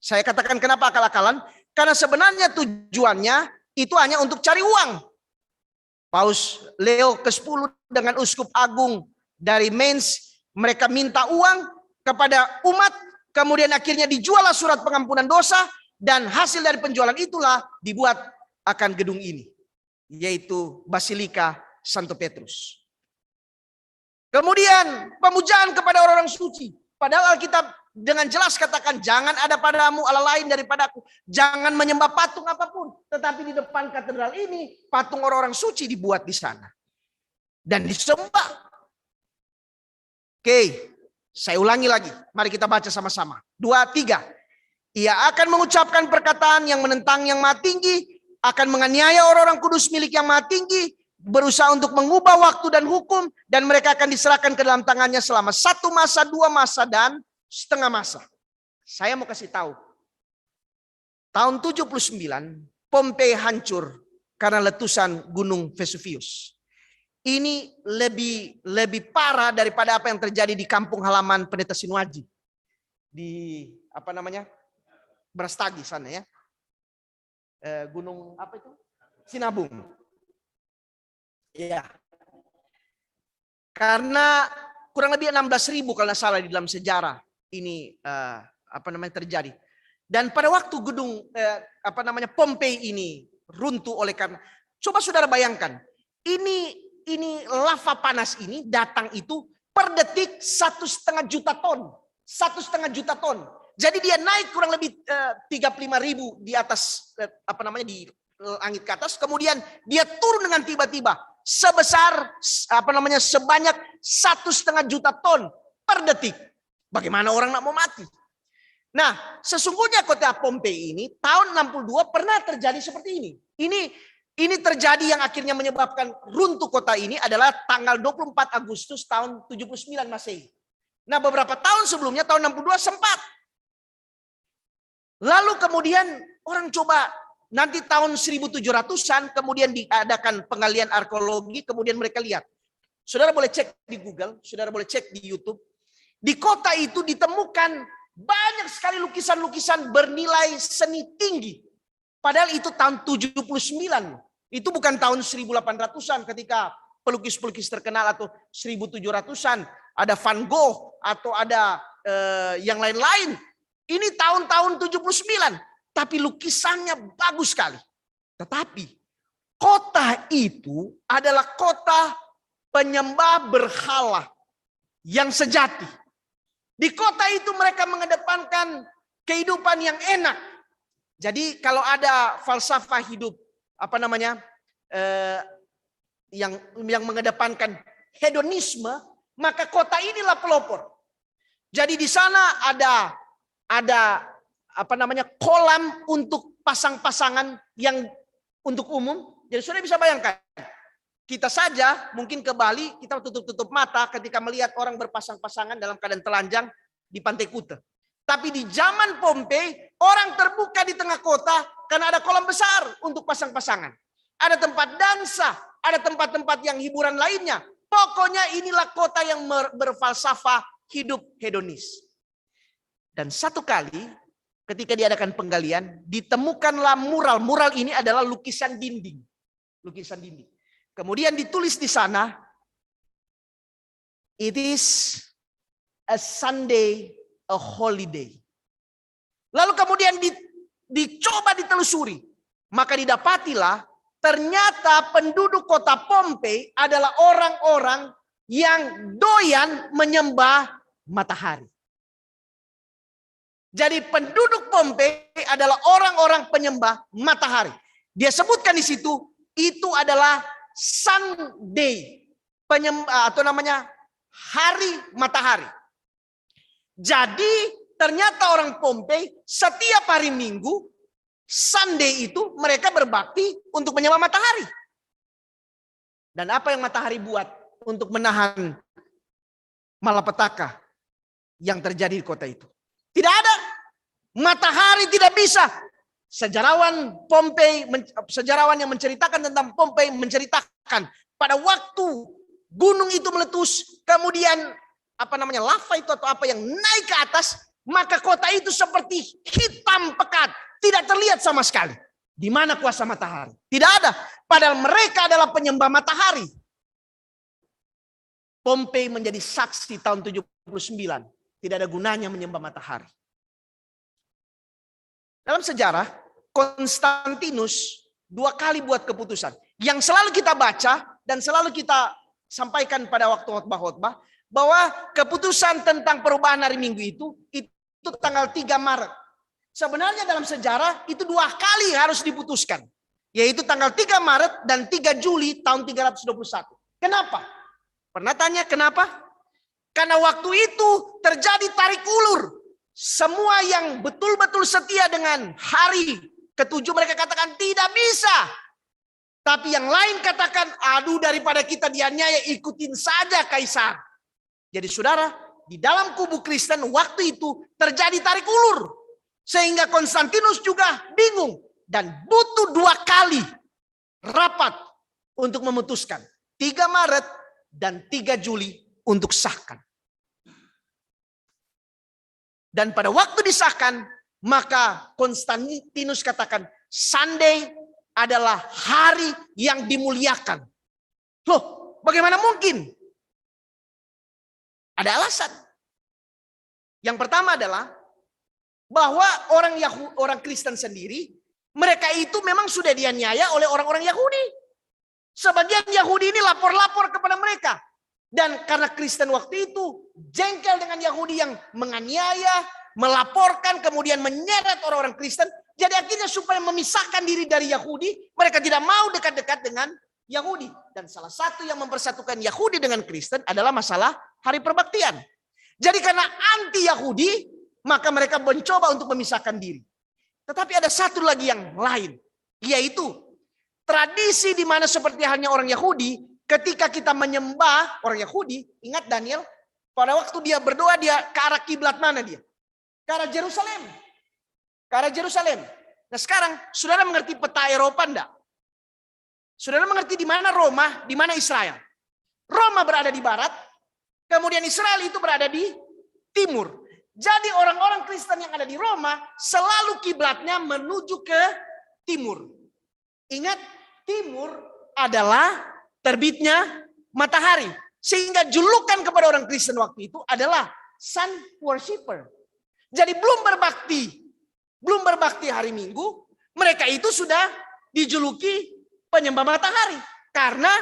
Saya katakan kenapa akal-akalan? Karena sebenarnya tujuannya itu hanya untuk cari uang. Paus Leo ke-10 dengan uskup agung dari Mainz. Mereka minta uang kepada umat, kemudian akhirnya dijuallah surat pengampunan dosa, dan hasil dari penjualan itulah dibuat akan gedung ini, yaitu Basilika Santo Petrus. Kemudian pemujaan kepada orang-orang suci. Padahal Alkitab dengan jelas katakan, jangan ada padamu Allah lain daripadaku. Jangan menyembah patung apapun. Tetapi di depan katedral ini, patung orang-orang suci dibuat di sana. Dan disembah. Oke, saya ulangi lagi. Mari kita baca sama-sama. 2, 3. Ia akan mengucapkan perkataan yang menentang yang Maha Tinggi, akan menganiaya orang-orang kudus milik yang Maha Tinggi, berusaha untuk mengubah waktu dan hukum, dan mereka akan diserahkan ke dalam tangannya selama 1 masa, 2 masa, dan setengah masa. Saya mau kasih tahu. Tahun 79, Pompei hancur karena letusan Gunung Vesuvius. Ini lebih parah daripada apa yang terjadi di kampung halaman Pendeta Sinuaji. Di Brastagi sana ya. Gunung apa itu? Sinabung. Iya. Karena kurang lebih 16.000 kalau tidak salah di dalam sejarah ini terjadi. Dan pada waktu gedung Pompei ini runtuh oleh karena, coba saudara bayangkan, ini lava panas ini datang itu per detik 1,5 juta ton, 1,5 juta ton. Jadi dia naik kurang lebih 35.000 di atas di langit ke atas, kemudian dia turun dengan tiba-tiba sebesar sebanyak 1,5 juta ton per detik. Bagaimana orang nak mau mati? Nah, sesungguhnya kota Pompei ini tahun 62 pernah terjadi seperti ini. Ini terjadi yang akhirnya menyebabkan runtuh kota ini adalah tanggal 24 Agustus tahun 79 Masehi. Nah, beberapa tahun sebelumnya tahun 62 sempat. Lalu kemudian orang coba nanti tahun 1700-an kemudian diadakan penggalian arkeologi, kemudian mereka lihat. Saudara boleh cek di Google, saudara boleh cek di YouTube. Di kota itu ditemukan banyak sekali lukisan-lukisan bernilai seni tinggi. Padahal itu tahun 79. Itu bukan tahun 1800-an ketika pelukis-pelukis terkenal atau 1700-an. Ada Van Gogh atau ada yang lain-lain. Ini tahun-tahun 79. Tapi lukisannya bagus sekali. Tetapi kota itu adalah kota penyembah berhala yang sejati. Di kota itu mereka mengedepankan kehidupan yang enak. Jadi kalau ada falsafah hidup yang mengedepankan hedonisme, maka kota inilah pelopor. Jadi di sana ada kolam untuk pasang-pasangan yang untuk umum. Jadi sudah bisa bayangkan, kita saja mungkin ke Bali kita tutup mata ketika melihat orang berpasang-pasangan dalam keadaan telanjang di Pantai Kuta. Tapi di zaman Pompei, orang terbuka di tengah kota karena ada kolam besar untuk pasang-pasangan. Ada tempat dansa, ada tempat-tempat yang hiburan lainnya. Pokoknya inilah kota yang berfalsafah hidup hedonis. Dan satu kali ketika diadakan penggalian, ditemukanlah mural. Mural ini adalah lukisan dinding. Lukisan dinding. Kemudian ditulis di sana, it is a Sunday, a holiday. Lalu kemudian dicoba ditelusuri. Maka didapatilah ternyata penduduk kota Pompei adalah orang-orang yang doyan menyembah matahari. Jadi penduduk Pompei adalah orang-orang penyembah matahari. Dia sebutkan di situ, itu adalah Sunday, hari matahari. Jadi ternyata orang Pompei setiap hari Minggu, Sunday itu mereka berbakti untuk menyembah matahari. Dan apa yang matahari buat untuk menahan malapetaka yang terjadi di kota itu? Tidak ada. Matahari tidak bisa. Sejarawan yang menceritakan tentang Pompei menceritakan pada waktu gunung itu meletus, kemudian lava itu atau apa yang naik ke atas, maka kota itu seperti hitam pekat, tidak terlihat sama sekali. Di mana kuasa matahari? Tidak ada. Padahal mereka adalah penyembah matahari. Pompei menjadi saksi tahun 79. Tidak ada gunanya menyembah matahari. Dalam sejarah, Konstantinus 2 kali buat keputusan. Yang selalu kita baca dan selalu kita sampaikan pada waktu khotbah-khotbah, bahwa keputusan tentang perubahan hari Minggu itu tanggal 3 Maret. Sebenarnya dalam sejarah itu 2 kali harus diputuskan. Yaitu tanggal 3 Maret dan 3 Juli tahun 321. Kenapa? Pernah tanya kenapa? Karena waktu itu terjadi tarik ulur. Semua yang betul-betul setia dengan hari ke-7 mereka katakan tidak bisa. Tapi yang lain katakan, aduh daripada kita dianiaya ikutin saja Kaisar. Jadi saudara, di dalam kubu Kristen waktu itu terjadi tarik ulur. Sehingga Konstantinus juga bingung. Dan butuh 2 kali rapat untuk memutuskan. 3 Maret dan 3 Juli untuk sahkan. Dan pada waktu disahkan, maka Konstantinus katakan, Sunday adalah hari yang dimuliakan. Loh, bagaimana mungkin? Ada alasan. Yang pertama adalah bahwa orang Kristen sendiri, mereka itu memang sudah dianiaya oleh orang-orang Yahudi. Sebagian Yahudi ini lapor-lapor kepada mereka. Dan karena Kristen waktu itu jengkel dengan Yahudi yang menganiaya, melaporkan, kemudian menyeret orang-orang Kristen. Jadi akhirnya supaya memisahkan diri dari Yahudi, mereka tidak mau dekat-dekat dengan Yahudi. Dan salah satu yang mempersatukan Yahudi dengan Kristen adalah masalah hari perbaktian. Jadi karena anti Yahudi, maka mereka mencoba untuk memisahkan diri. Tetapi ada satu lagi yang lain, yaitu tradisi di mana seperti halnya orang Yahudi, ketika kita menyembah orang Yahudi, ingat Daniel, pada waktu dia berdoa dia ke arah kiblat mana dia? Ke arah Yerusalem. Ke arah Yerusalem. Nah sekarang, saudara mengerti peta Eropa enggak? Saudara mengerti di mana Roma, di mana Israel? Roma berada di barat, kemudian Israel itu berada di timur. Jadi orang-orang Kristen yang ada di Roma selalu kiblatnya menuju ke timur. Ingat, timur adalah terbitnya matahari. Sehingga julukan kepada orang Kristen waktu itu adalah sun worshipper. Jadi belum berbakti hari Minggu, mereka itu sudah dijuluki penyembah matahari. Karena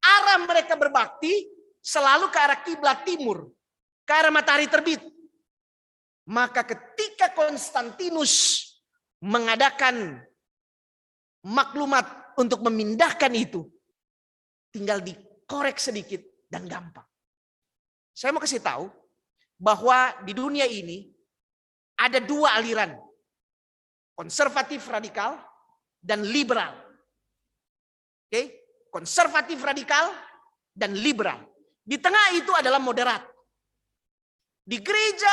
arah mereka berbakti selalu ke arah kiblat timur, ke arah matahari terbit. Maka ketika Konstantinus mengadakan maklumat untuk memindahkan itu, tinggal dikorek sedikit dan gampang. Saya mau kasih tahu bahwa di dunia ini ada 2 aliran, konservatif radikal dan liberal. Oke, konservatif radikal dan liberal. Di tengah itu adalah moderat. Di gereja,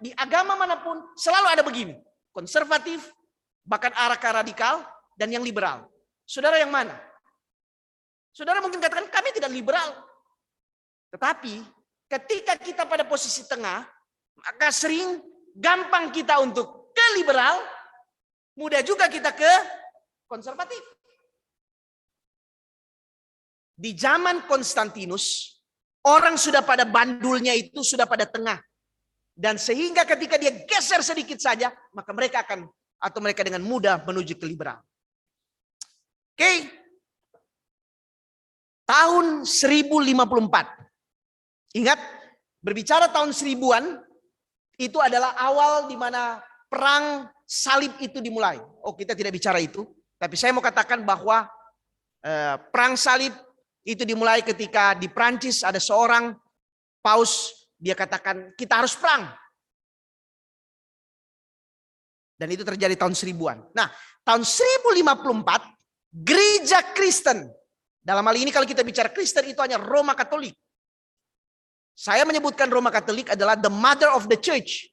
di agama manapun selalu ada begini, konservatif, bahkan arah ke radikal, dan yang liberal. Saudara yang mana? Saudara mungkin katakan kami tidak liberal. Tetapi ketika kita pada posisi tengah, maka sering gampang kita untuk ke liberal, mudah juga kita ke konservatif. Di zaman Konstantinus, orang sudah pada bandulnya itu sudah pada tengah. Dan sehingga ketika dia geser sedikit saja, maka mereka akan, atau mereka dengan mudah menuju ke liberal. Oke. Tahun 1054. Ingat, berbicara tahun 1000-an, itu adalah awal di mana perang salib itu dimulai. Oh, kita tidak bicara itu. Tapi saya mau katakan bahwa perang salib itu dimulai ketika di Prancis ada seorang paus. Dia katakan kita harus perang. Dan itu terjadi tahun 1000-an. Nah, tahun 1054 gereja Kristen. Dalam hal ini kalau kita bicara Kristen itu hanya Roma Katolik. Saya menyebutkan Roma Katolik adalah the mother of the church.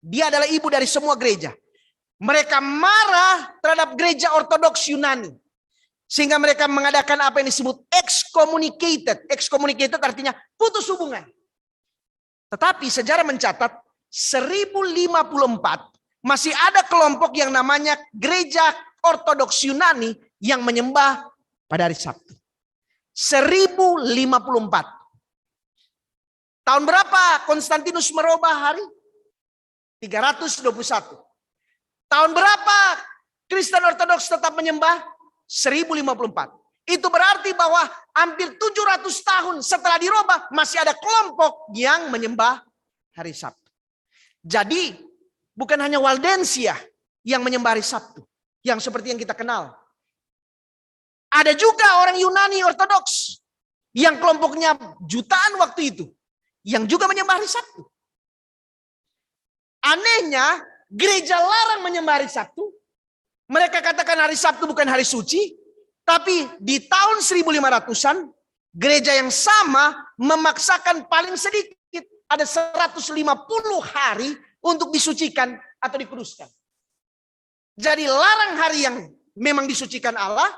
Dia adalah ibu dari semua gereja. Mereka marah terhadap gereja Ortodoks Yunani. Sehingga mereka mengadakan apa yang disebut excommunicated. Excommunicated artinya putus hubungan. Tetapi sejarah mencatat 1054 masih ada kelompok yang namanya Gereja Ortodoks Yunani yang menyembah pada hari Sabtu. 1054. Tahun berapa Konstantinus merubah hari? 321. Tahun berapa Kristen Ortodoks tetap menyembah? 1054. Itu berarti bahwa hampir 700 tahun setelah dirubah masih ada kelompok yang menyembah hari Sabtu. Jadi bukan hanya Waldensia yang menyembah hari Sabtu, yang seperti yang kita kenal. Ada juga orang Yunani Ortodoks yang kelompoknya jutaan waktu itu, yang juga menyembah hari Sabtu. Anehnya, gereja larang menyembah hari Sabtu. Mereka katakan hari Sabtu bukan hari suci. Tapi di tahun 1500-an, gereja yang sama memaksakan paling sedikit ada 150 hari untuk disucikan atau dikuduskan. Jadi larang hari yang memang disucikan Allah,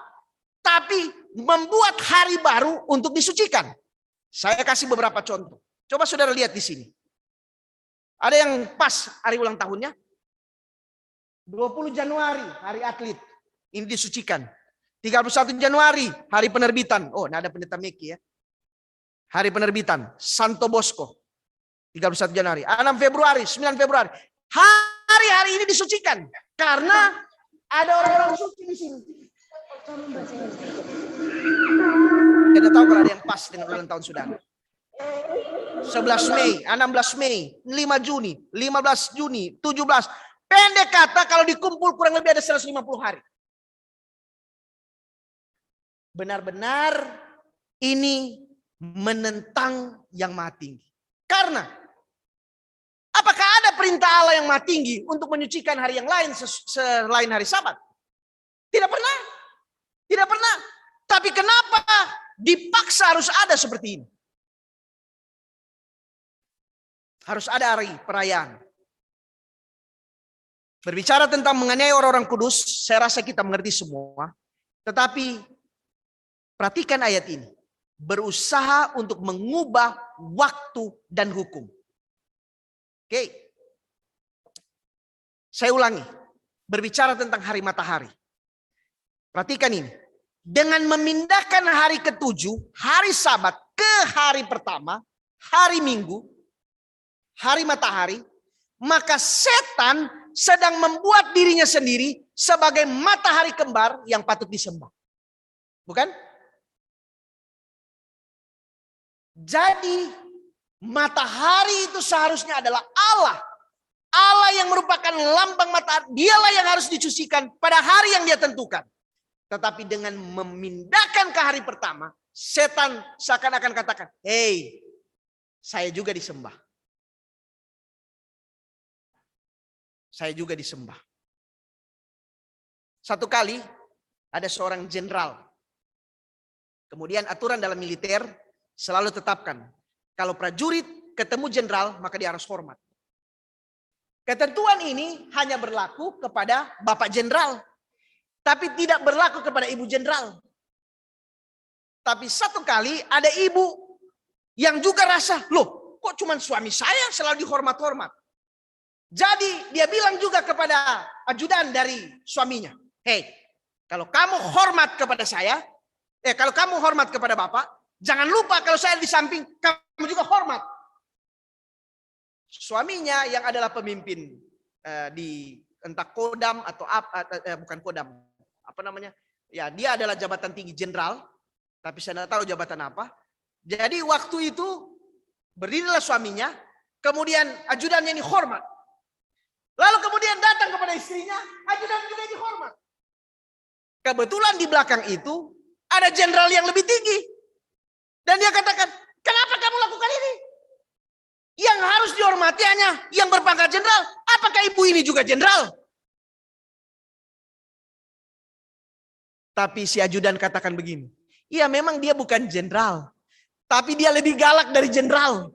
tapi membuat hari baru untuk disucikan. Saya kasih beberapa contoh. Coba saudara lihat di sini. Ada yang pas hari ulang tahunnya. 20 Januari, hari atlet. Ini disucikan. 31 Januari, hari penerbitan. Oh, nah ada pendeta Meki ya. Hari penerbitan, Santo Bosco. 31 Januari. 6 Februari, 9 Februari. Hari-hari ini disucikan. Karena ada orang-orang suci di sini. Kita tahu kalau ada yang pas dengan ulang tahun saudara. 11 Mei, 16 Mei, 5 Juni, 15 Juni, 17. Pendek kata kalau dikumpul kurang lebih ada 150 hari. Benar-benar ini menentang yang Maha Tinggi. Karena apakah ada perintah Allah yang Maha Tinggi untuk menyucikan hari yang lain selain hari Sabat? Tidak pernah. Tidak pernah. Tapi kenapa dipaksa harus ada seperti ini? Harus ada hari perayaan. Berbicara tentang menganiaya orang-orang kudus, saya rasa kita mengerti semua. Tetapi perhatikan ayat ini. Berusaha untuk mengubah waktu dan hukum. Oke. Saya ulangi. Berbicara tentang hari matahari. Perhatikan ini. Dengan memindahkan hari ke-7, hari Sabat ke hari pertama, hari Minggu, hari matahari, maka setan sedang membuat dirinya sendiri sebagai matahari kembar yang patut disembah. Bukan? Jadi matahari itu seharusnya adalah Allah. Allah yang merupakan lambang matahari. Dialah yang harus dicucikan pada hari yang dia tentukan. Tetapi dengan memindahkan ke hari pertama, setan seakan-akan katakan, "Hei, saya juga disembah. Saya juga disembah." Satu kali ada seorang jenderal. Kemudian aturan dalam militer selalu tetapkan. Kalau prajurit ketemu jenderal maka dia harus hormat. Ketentuan ini hanya berlaku kepada bapak jenderal. Tapi tidak berlaku kepada ibu jenderal. Tapi satu kali ada ibu yang juga rasa, loh kok cuma suami saya selalu dihormat-hormat. Jadi dia bilang juga kepada ajudan dari suaminya, "Hei, kalau kamu hormat kepada saya, kalau kamu hormat kepada bapak, jangan lupa kalau saya di samping kamu juga hormat." Suaminya yang adalah pemimpin di entah Kodam atau bukan Kodam, apa namanya? Ya, dia adalah jabatan tinggi jenderal, tapi saya tidak tahu jabatan apa. Jadi waktu itu berdirilah suaminya, kemudian ajudannya ini hormat. Lalu kemudian datang kepada istrinya, ajudan juga dihormat. Kebetulan di belakang itu ada jenderal yang lebih tinggi. Dan dia katakan, "Kenapa kamu lakukan ini? Yang harus dihormati hanya yang berpangkat jenderal. Apakah ibu ini juga jenderal?" Tapi si ajudan katakan begini, "Iya memang dia bukan jenderal. Tapi dia lebih galak dari jenderal."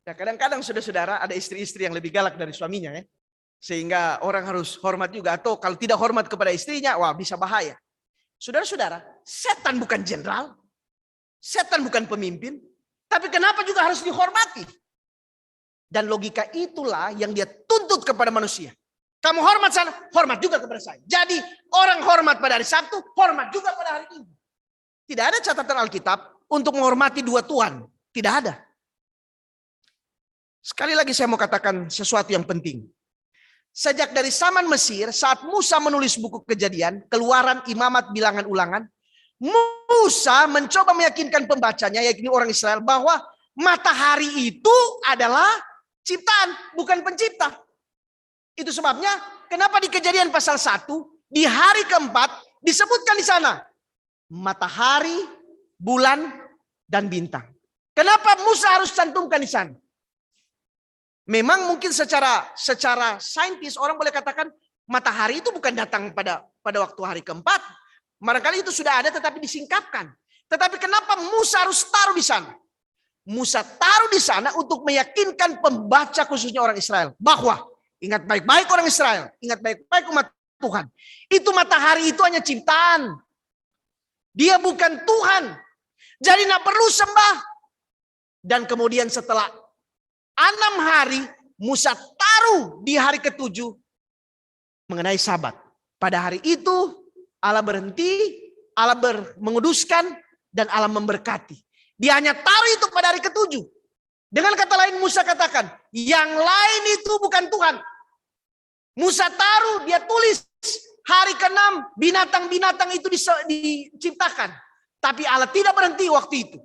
Nah, kadang-kadang saudara-saudara ada istri-istri yang lebih galak dari suaminya ya. Sehingga orang harus hormat juga. Atau kalau tidak hormat kepada istrinya, wah bisa bahaya. Saudara-saudara, setan bukan jenderal. Setan bukan pemimpin. Tapi kenapa juga harus dihormati? Dan logika itulah yang dia tuntut kepada manusia. Kamu hormat sana, hormat juga kepada saya. Jadi orang hormat pada hari Sabtu, hormat juga pada hari Minggu. Tidak ada catatan Alkitab untuk menghormati dua Tuhan. Tidak ada. Sekali lagi saya mau katakan sesuatu yang penting. Sejak dari zaman Mesir, saat Musa menulis buku Kejadian, Keluaran, Imamat, Bilangan, Ulangan, Musa mencoba meyakinkan pembacanya, yakni orang Israel, bahwa matahari itu adalah ciptaan, bukan pencipta. Itu sebabnya kenapa di Kejadian pasal 1, di hari keempat disebutkan di sana matahari, bulan, dan bintang. Kenapa Musa harus cantumkan di sana? Memang mungkin secara saintis orang boleh katakan matahari itu bukan datang pada waktu hari keempat. Barangkali itu sudah ada tetapi disingkapkan. Tetapi kenapa Musa harus taruh di sana? Musa taruh di sana untuk meyakinkan pembaca khususnya orang Israel bahwa ingat baik-baik orang Israel, ingat baik-baik umat Tuhan. Itu matahari itu hanya ciptaan. Dia bukan Tuhan. Jadi tidak perlu sembah. Dan kemudian setelah 6 hari Musa taruh di hari ke-7 mengenai Sabat. Pada hari itu Allah berhenti, Allah menguduskan, dan Allah memberkati. Dia hanya taruh itu pada hari ke-7. Dengan kata lain Musa katakan, yang lain itu bukan Tuhan. Musa taruh, dia tulis hari ke-6 binatang-binatang itu diciptakan. Tapi Allah tidak berhenti waktu itu.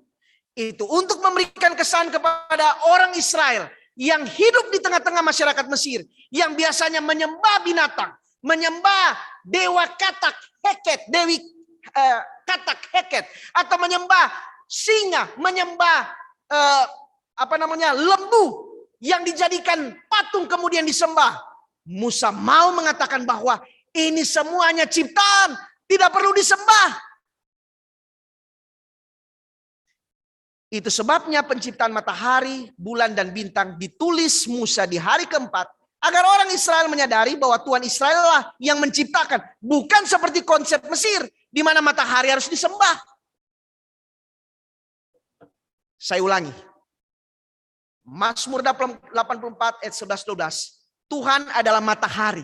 Itu untuk memberikan kesan kepada orang Israel yang hidup di tengah-tengah masyarakat Mesir, yang biasanya menyembah binatang, menyembah dewa katak heket, dewi katak heket, atau menyembah singa, menyembah lembu yang dijadikan patung kemudian disembah. Musa mau mengatakan bahwa ini semuanya ciptaan, tidak perlu disembah. Itu sebabnya penciptaan matahari, bulan, dan bintang ditulis Musa di hari keempat, agar orang Israel menyadari bahwa Tuhan Israel lah yang menciptakan. Bukan seperti konsep Mesir, di mana matahari harus disembah. Saya ulangi. Mazmur 84 ayat 11-12. Tuhan adalah matahari.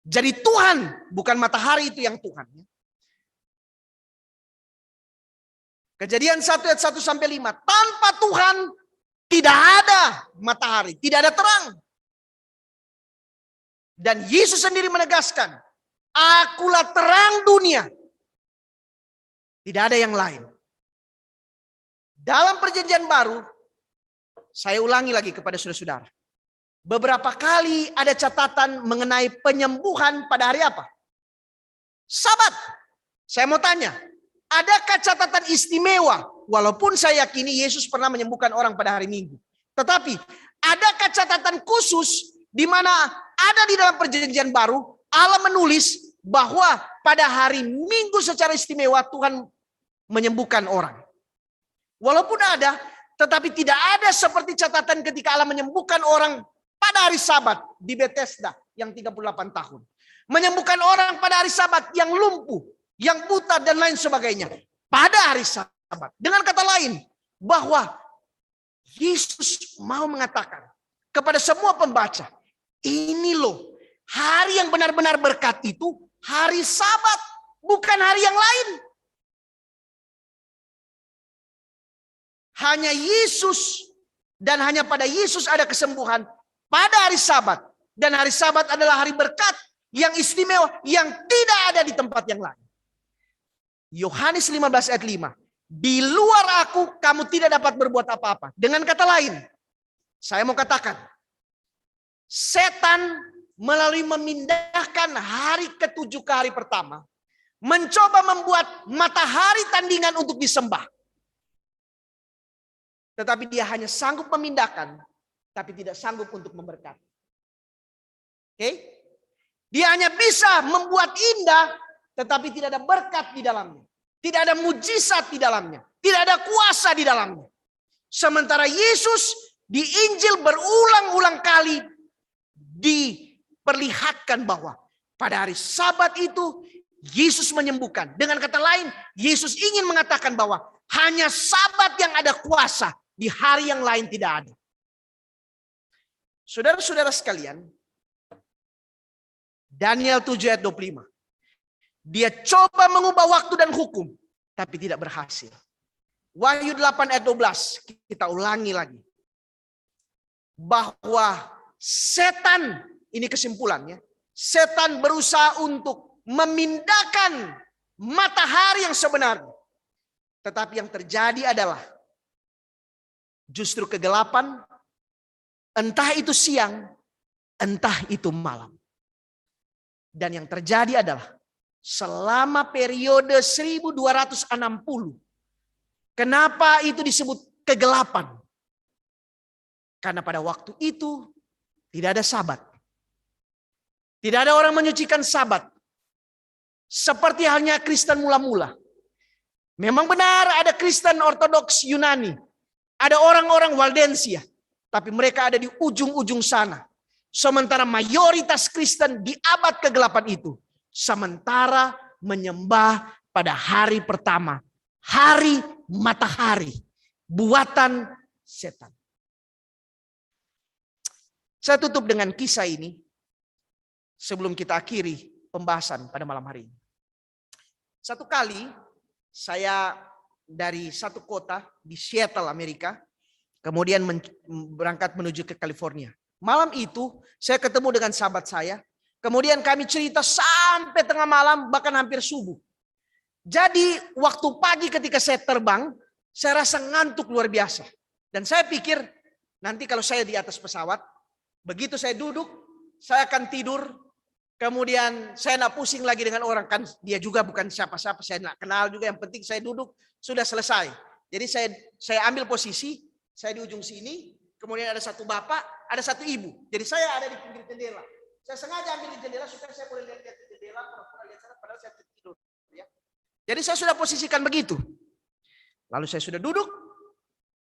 Jadi Tuhan, bukan matahari itu yang Tuhan. Kejadian 1 ayat 1-5. Tanpa Tuhan tidak ada matahari, tidak ada terang. Dan Yesus sendiri menegaskan, akulah terang dunia. Tidak ada yang lain. Dalam perjanjian baru, saya ulangi lagi kepada saudara-saudara. Beberapa kali ada catatan mengenai penyembuhan pada hari apa? Sabat. Saya mau tanya, adakah catatan istimewa? Walaupun saya yakini Yesus pernah menyembuhkan orang pada hari Minggu. Tetapi adakah catatan khusus di mana ada di dalam perjanjian baru Allah menulis bahwa pada hari Minggu secara istimewa Tuhan menyembuhkan orang? Walaupun ada, tetapi tidak ada seperti catatan ketika Allah menyembuhkan orang pada hari Sabat di Bethesda yang 38 tahun. Menyembuhkan orang pada hari Sabat yang lumpuh, yang buta dan lain sebagainya. Pada hari Sabat. Dengan kata lain, bahwa Yesus mau mengatakan kepada semua pembaca, ini loh, hari yang benar-benar berkat itu hari Sabat, bukan hari yang lain. Hanya Yesus dan hanya pada Yesus ada kesembuhan pada hari Sabat. Dan hari Sabat adalah hari berkat yang istimewa yang tidak ada di tempat yang lain. Yohanes 15 ayat 5. Di luar aku kamu tidak dapat berbuat apa-apa. Dengan kata lain, saya mau katakan, setan melalui memindahkan hari ke-7 ke hari pertama, mencoba membuat matahari tandingan untuk disembah. Tetapi dia hanya sanggup memindahkan, tapi tidak sanggup untuk memberkati. Oke? Dia hanya bisa membuat indah, tetapi tidak ada berkat di dalamnya. Tidak ada mujizat di dalamnya. Tidak ada kuasa di dalamnya. Sementara Yesus di Injil berulang-ulang kali diperlihatkan bahwa pada hari Sabat itu Yesus menyembuhkan. Dengan kata lain, Yesus ingin mengatakan bahwa hanya Sabat yang ada kuasa. Di hari yang lain tidak ada. Saudara-saudara sekalian, Daniel 7 ayat 25. Dia coba mengubah waktu dan hukum, tapi tidak berhasil. Wahyu 8 ayat 12. Kita ulangi lagi. Bahwa setan, ini kesimpulannya, setan berusaha untuk memindahkan matahari yang sebenarnya. Tetapi yang terjadi adalah justru kegelapan, entah itu siang, entah itu malam. Dan yang terjadi adalah selama periode 1260. Kenapa itu disebut kegelapan? Karena pada waktu itu tidak ada Sabat. Tidak ada orang menyucikan Sabat. Seperti halnya Kristen mula-mula. Memang benar ada Kristen Ortodoks Yunani. Ada orang-orang Waldensia. Tapi mereka ada di ujung-ujung sana. Sementara mayoritas Kristen di abad ke-8 itu. Sementara menyembah pada hari pertama. Hari matahari. Buatan setan. Saya tutup dengan kisah ini. Sebelum kita akhiri pembahasan pada malam hari ini. Satu kali saya dari satu kota di Seattle, Amerika. Kemudian berangkat menuju ke California. Malam itu saya ketemu dengan sahabat saya. Kemudian kami cerita sampai tengah malam bahkan hampir subuh. Jadi waktu pagi ketika saya terbang, saya rasa ngantuk luar biasa. Dan saya pikir nanti kalau saya di atas pesawat, begitu saya duduk, saya akan tidur. Kemudian saya nak pusing lagi dengan orang, kan dia juga bukan siapa-siapa, saya nak kenal juga, yang penting saya duduk, sudah selesai. Jadi saya ambil posisi, saya di ujung sini, kemudian ada satu bapak, ada satu ibu. Jadi saya ada di pinggir jendela. Saya sengaja ambil di jendela supaya saya boleh lihat di jendela, pura-pura lihat sana, padahal saya tidur. Ya. Jadi saya sudah posisikan begitu. Lalu saya sudah duduk,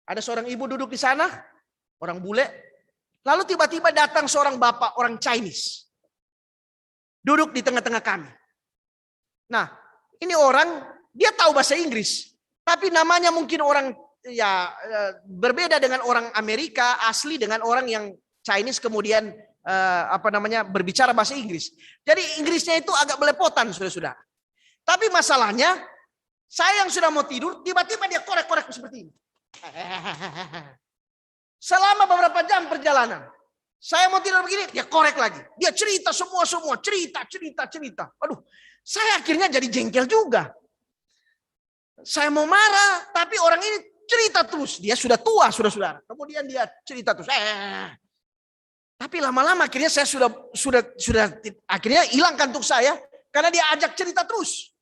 ada seorang ibu duduk di sana, orang bule. Lalu tiba-tiba datang seorang bapak, orang Chinese. Duduk di tengah-tengah kami. Nah, ini orang, dia tahu bahasa Inggris. Tapi namanya mungkin orang ya berbeda dengan orang Amerika asli dengan orang yang Chinese kemudian berbicara bahasa Inggris. Jadi Inggrisnya itu agak belepotan, saudara-saudara. Tapi masalahnya, saya yang sudah mau tidur, tiba-tiba dia korek-korek seperti ini. Selama beberapa jam perjalanan. Saya mau tidur begini, dia korek lagi. Dia cerita semua, cerita. Aduh, saya akhirnya jadi jengkel juga. Saya mau marah, tapi orang ini cerita terus. Dia sudah tua, saudara-saudara. Kemudian dia cerita terus. Tapi lama-lama akhirnya saya sudah akhirnya hilang kantuk saya karena dia ajak cerita terus.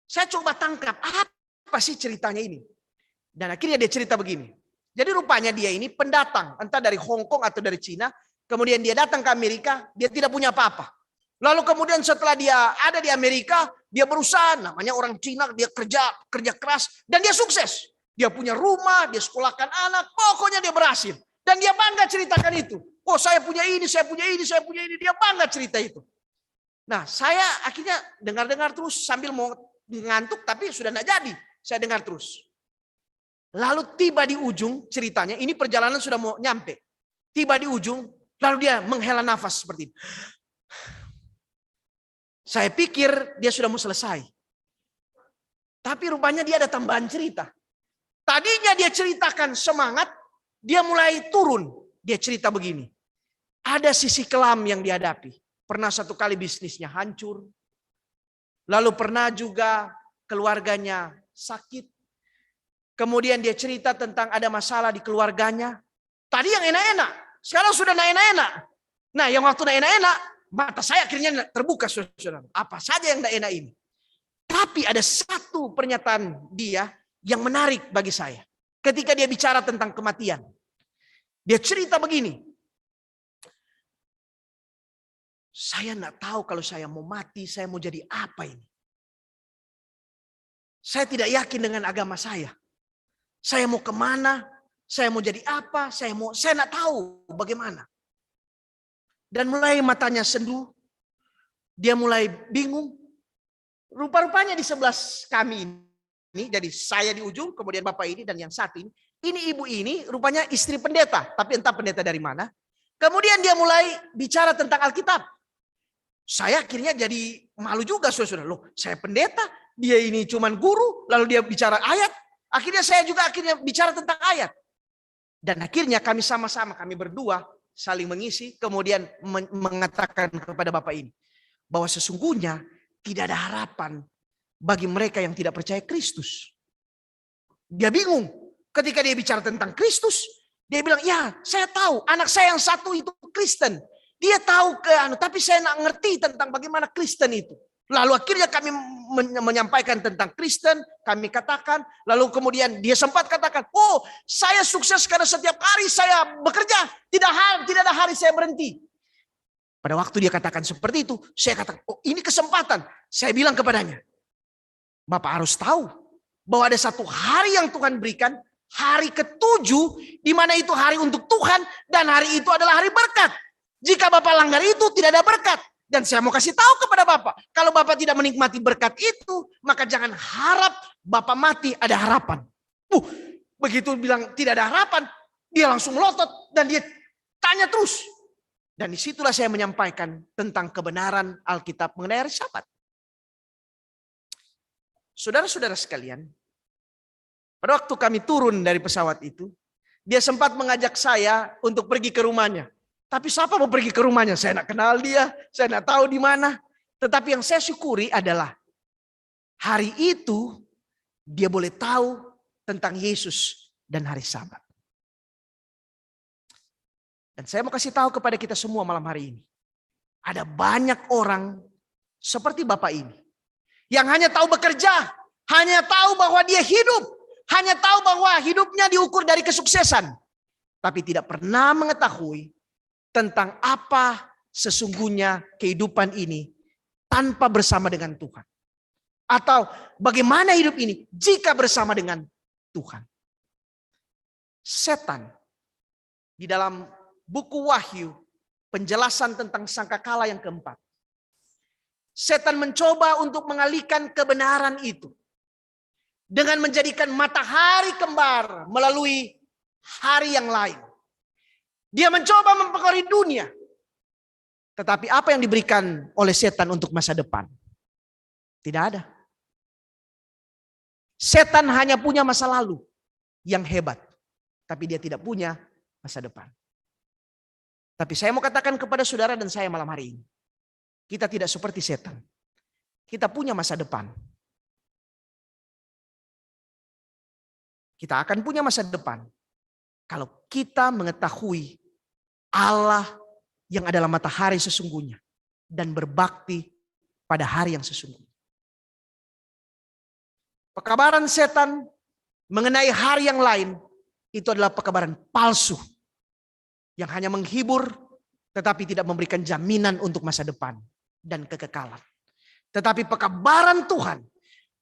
Saya coba tangkap apa sih ceritanya ini. Dan akhirnya dia cerita begini. Jadi rupanya dia ini pendatang, entah dari Hong Kong atau dari Cina. Kemudian dia datang ke Amerika, dia tidak punya apa-apa. Lalu kemudian setelah dia ada di Amerika, dia berusaha, namanya orang Cina, dia kerja keras, dan dia sukses. Dia punya rumah, dia sekolahkan anak, pokoknya dia berhasil. Dan dia bangga ceritakan itu. Oh, saya punya ini, dia bangga cerita itu. Nah, saya akhirnya dengar-dengar terus sambil mau ngantuk, tapi sudah tidak jadi. Saya dengar terus. Lalu tiba di ujung ceritanya, ini perjalanan sudah mau nyampe. Tiba di ujung, lalu dia menghela nafas seperti ini. Saya pikir dia sudah mau selesai. Tapi rupanya dia ada tambahan cerita. Tadinya dia ceritakan semangat, dia mulai turun. Dia cerita begini. Ada sisi kelam yang dihadapi. Pernah satu kali bisnisnya hancur. Lalu pernah juga keluarganya sakit. Kemudian dia cerita tentang ada masalah di keluarganya. Tadi yang enak-enak, sekarang sudah tidak enak-enak. Nah, yang waktu tidak enak-enak, mata saya akhirnya terbuka, saudara. Apa saja yang tidak enak ini. Tapi ada satu pernyataan dia yang menarik bagi saya. Ketika dia bicara tentang kematian. Dia cerita begini. Saya tidak tahu kalau saya mau mati, saya mau jadi apa ini. Saya tidak yakin dengan agama saya. Saya mau kemana, saya mau jadi apa, saya tidak tahu bagaimana. Dan mulai matanya sendu, dia mulai bingung. Rupa-rupanya di sebelah kami ini, jadi saya di ujung, kemudian bapak ini dan yang satu ini ibu ini rupanya istri pendeta, tapi entah pendeta dari mana. Kemudian dia mulai bicara tentang Alkitab. Saya akhirnya jadi malu juga, saudara. Loh, saya pendeta, dia ini cuman guru, lalu dia bicara ayat. Akhirnya saya juga bicara tentang ayat. Dan akhirnya kami sama-sama, kami berdua saling mengisi, kemudian mengatakan kepada Bapak ini, bahwa sesungguhnya tidak ada harapan bagi mereka yang tidak percaya Kristus. Dia bingung ketika dia bicara tentang Kristus. Dia bilang, ya saya tahu anak saya yang satu itu Kristen. Dia tahu tapi saya tidak ngerti tentang bagaimana Kristen itu. Lalu akhirnya kami menyampaikan tentang Kristen, kami katakan, lalu kemudian dia sempat katakan, oh saya sukses karena setiap hari saya bekerja, tidak ada hari saya berhenti. Pada waktu dia katakan seperti itu, saya katakan, oh ini kesempatan. Saya bilang kepadanya, Bapak harus tahu bahwa ada satu hari yang Tuhan berikan, hari ke-7, di mana itu hari untuk Tuhan, dan hari itu adalah hari berkat. Jika Bapak langgar itu, tidak ada berkat. Dan saya mau kasih tahu kepada Bapak, kalau Bapak tidak menikmati berkat itu, maka jangan harap Bapak mati ada harapan. Begitu bilang tidak ada harapan, dia langsung melotot dan dia tanya terus. Dan disitulah saya menyampaikan tentang kebenaran Alkitab mengenai hari Sabat. Saudara-saudara sekalian, pada waktu kami turun dari pesawat itu, dia sempat mengajak saya untuk pergi ke rumahnya. Tapi siapa mau pergi ke rumahnya? Saya tidak kenal dia, saya tidak tahu di mana. Tetapi yang saya syukuri adalah hari itu dia boleh tahu tentang Yesus dan hari Sabat. Dan saya mau kasih tahu kepada kita semua malam hari ini. Ada banyak orang seperti Bapak ini. Yang hanya tahu bekerja, hanya tahu bahwa dia hidup. Hanya tahu bahwa hidupnya diukur dari kesuksesan. Tapi tidak pernah mengetahui tentang apa sesungguhnya kehidupan ini tanpa bersama dengan Tuhan. Atau bagaimana hidup ini jika bersama dengan Tuhan. Setan di dalam buku Wahyu, penjelasan tentang sangkakala yang keempat. Setan mencoba untuk mengalihkan kebenaran itu. Dengan menjadikan matahari kembar melalui hari yang lain. Dia mencoba mempengaruhi dunia. Tetapi apa yang diberikan oleh setan untuk masa depan? Tidak ada. Setan hanya punya masa lalu yang hebat. Tapi dia tidak punya masa depan. Tapi saya mau katakan kepada saudara dan saya malam hari ini. Kita tidak seperti setan. Kita punya masa depan. Kita akan punya masa depan kalau kita mengetahui Allah yang adalah matahari sesungguhnya dan berbakti pada hari yang sesungguhnya. Pekabaran setan mengenai hari yang lain itu adalah pekabaran palsu yang hanya menghibur tetapi tidak memberikan jaminan untuk masa depan dan kekekalan. Tetapi pekabaran Tuhan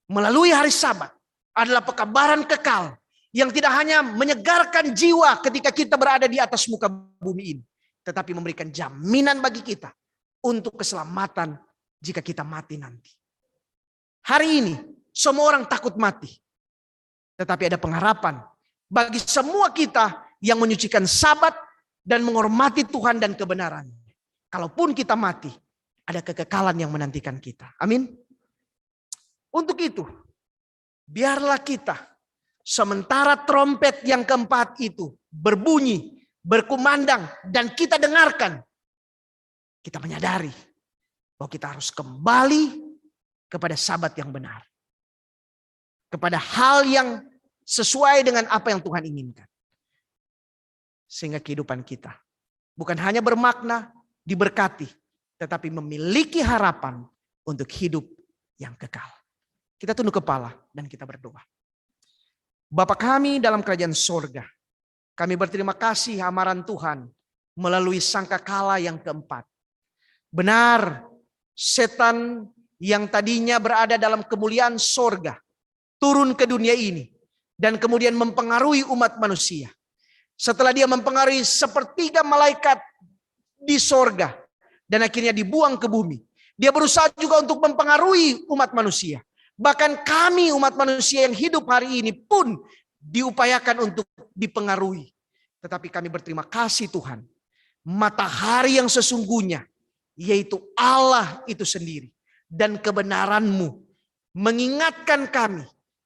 melalui hari Sabat adalah pekabaran kekal yang tidak hanya menyegarkan jiwa ketika kita berada di atas muka bumi ini. Tetapi memberikan jaminan bagi kita untuk keselamatan jika kita mati nanti. Hari ini semua orang takut mati. Tetapi ada pengharapan bagi semua kita yang menyucikan Sabat dan menghormati Tuhan dan kebenaran. Kalaupun kita mati, ada kekekalan yang menantikan kita. Amin. Untuk itu, biarlah kita sementara trompet yang keempat itu berbunyi, berkumandang, dan kita dengarkan, kita menyadari bahwa kita harus kembali kepada Sabat yang benar. Kepada hal yang sesuai dengan apa yang Tuhan inginkan. Sehingga kehidupan kita bukan hanya bermakna, diberkati, tetapi memiliki harapan untuk hidup yang kekal. Kita tunduk kepala dan kita berdoa. Bapa kami dalam kerajaan sorga, kami berterima kasih amaran Tuhan melalui sangkakala yang keempat. Benar, setan yang tadinya berada dalam kemuliaan sorga, turun ke dunia ini, dan kemudian mempengaruhi umat manusia. Setelah dia mempengaruhi sepertiga malaikat di sorga, dan akhirnya dibuang ke bumi. Dia berusaha juga untuk mempengaruhi umat manusia. Bahkan kami umat manusia yang hidup hari ini pun diupayakan untuk dipengaruhi. Tetapi kami berterima kasih Tuhan. Matahari yang sesungguhnya, yaitu Allah itu sendiri. Dan kebenaran-Mu mengingatkan kami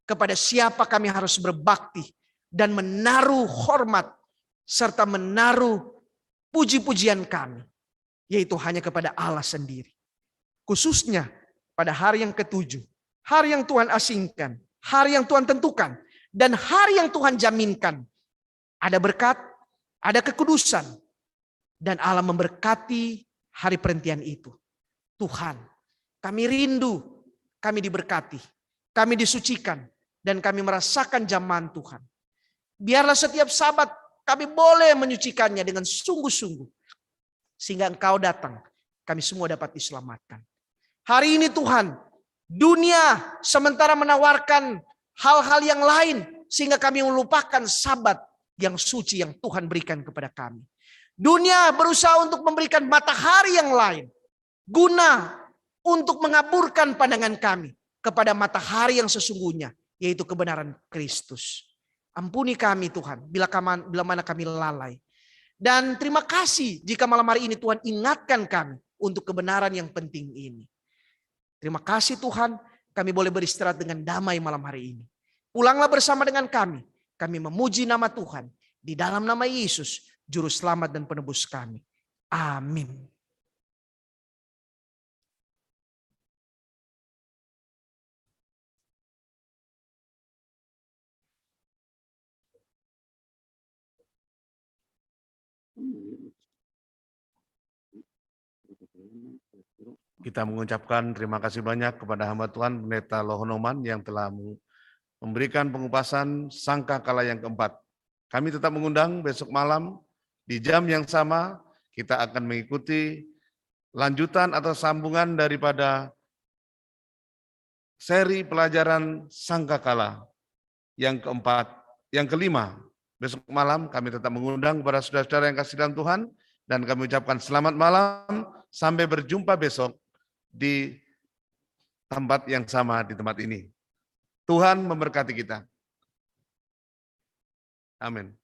kepada siapa kami harus berbakti dan menaruh hormat serta menaruh puji-pujian kami, yaitu hanya kepada Allah sendiri. Khususnya pada hari yang ketujuh, hari yang Tuhan asingkan, hari yang Tuhan tentukan, dan hari yang Tuhan jaminkan. Ada berkat, ada kekudusan, dan Allah memberkati hari perhentian itu. Tuhan, kami rindu, kami diberkati, kami disucikan, dan kami merasakan jamahan Tuhan. Biarlah setiap Sabat kami boleh menyucikannya dengan sungguh-sungguh. Sehingga Engkau datang, kami semua dapat diselamatkan. Hari ini Tuhan, dunia sementara menawarkan hal-hal yang lain, sehingga kami melupakan Sabat yang suci yang Tuhan berikan kepada kami. Dunia berusaha untuk memberikan matahari yang lain, guna untuk mengaburkan pandangan kami kepada matahari yang sesungguhnya, yaitu kebenaran Kristus. Ampuni kami Tuhan, bila mana kami lalai. Dan terima kasih jika malam hari ini Tuhan ingatkan kami untuk kebenaran yang penting ini. Terima kasih Tuhan, kami boleh beristirahat dengan damai malam hari ini. Pulanglah bersama dengan kami. Kami memuji nama Tuhan di dalam nama Yesus, Juru Selamat dan Penebus kami. Amin. Kita mengucapkan terima kasih banyak kepada hamba Tuhan Pendeta Lohonoman yang telah memberikan pengupasan sangkakala yang keempat. Kami tetap mengundang besok malam di jam yang sama kita akan mengikuti lanjutan atau sambungan daripada seri pelajaran sangkakala yang keempat, yang kelima. Besok malam kami tetap mengundang kepada saudara-saudara yang kasih dalam Tuhan dan kami ucapkan selamat malam, sampai berjumpa besok di tempat yang sama di tempat ini. Tuhan memberkati kita. Amin.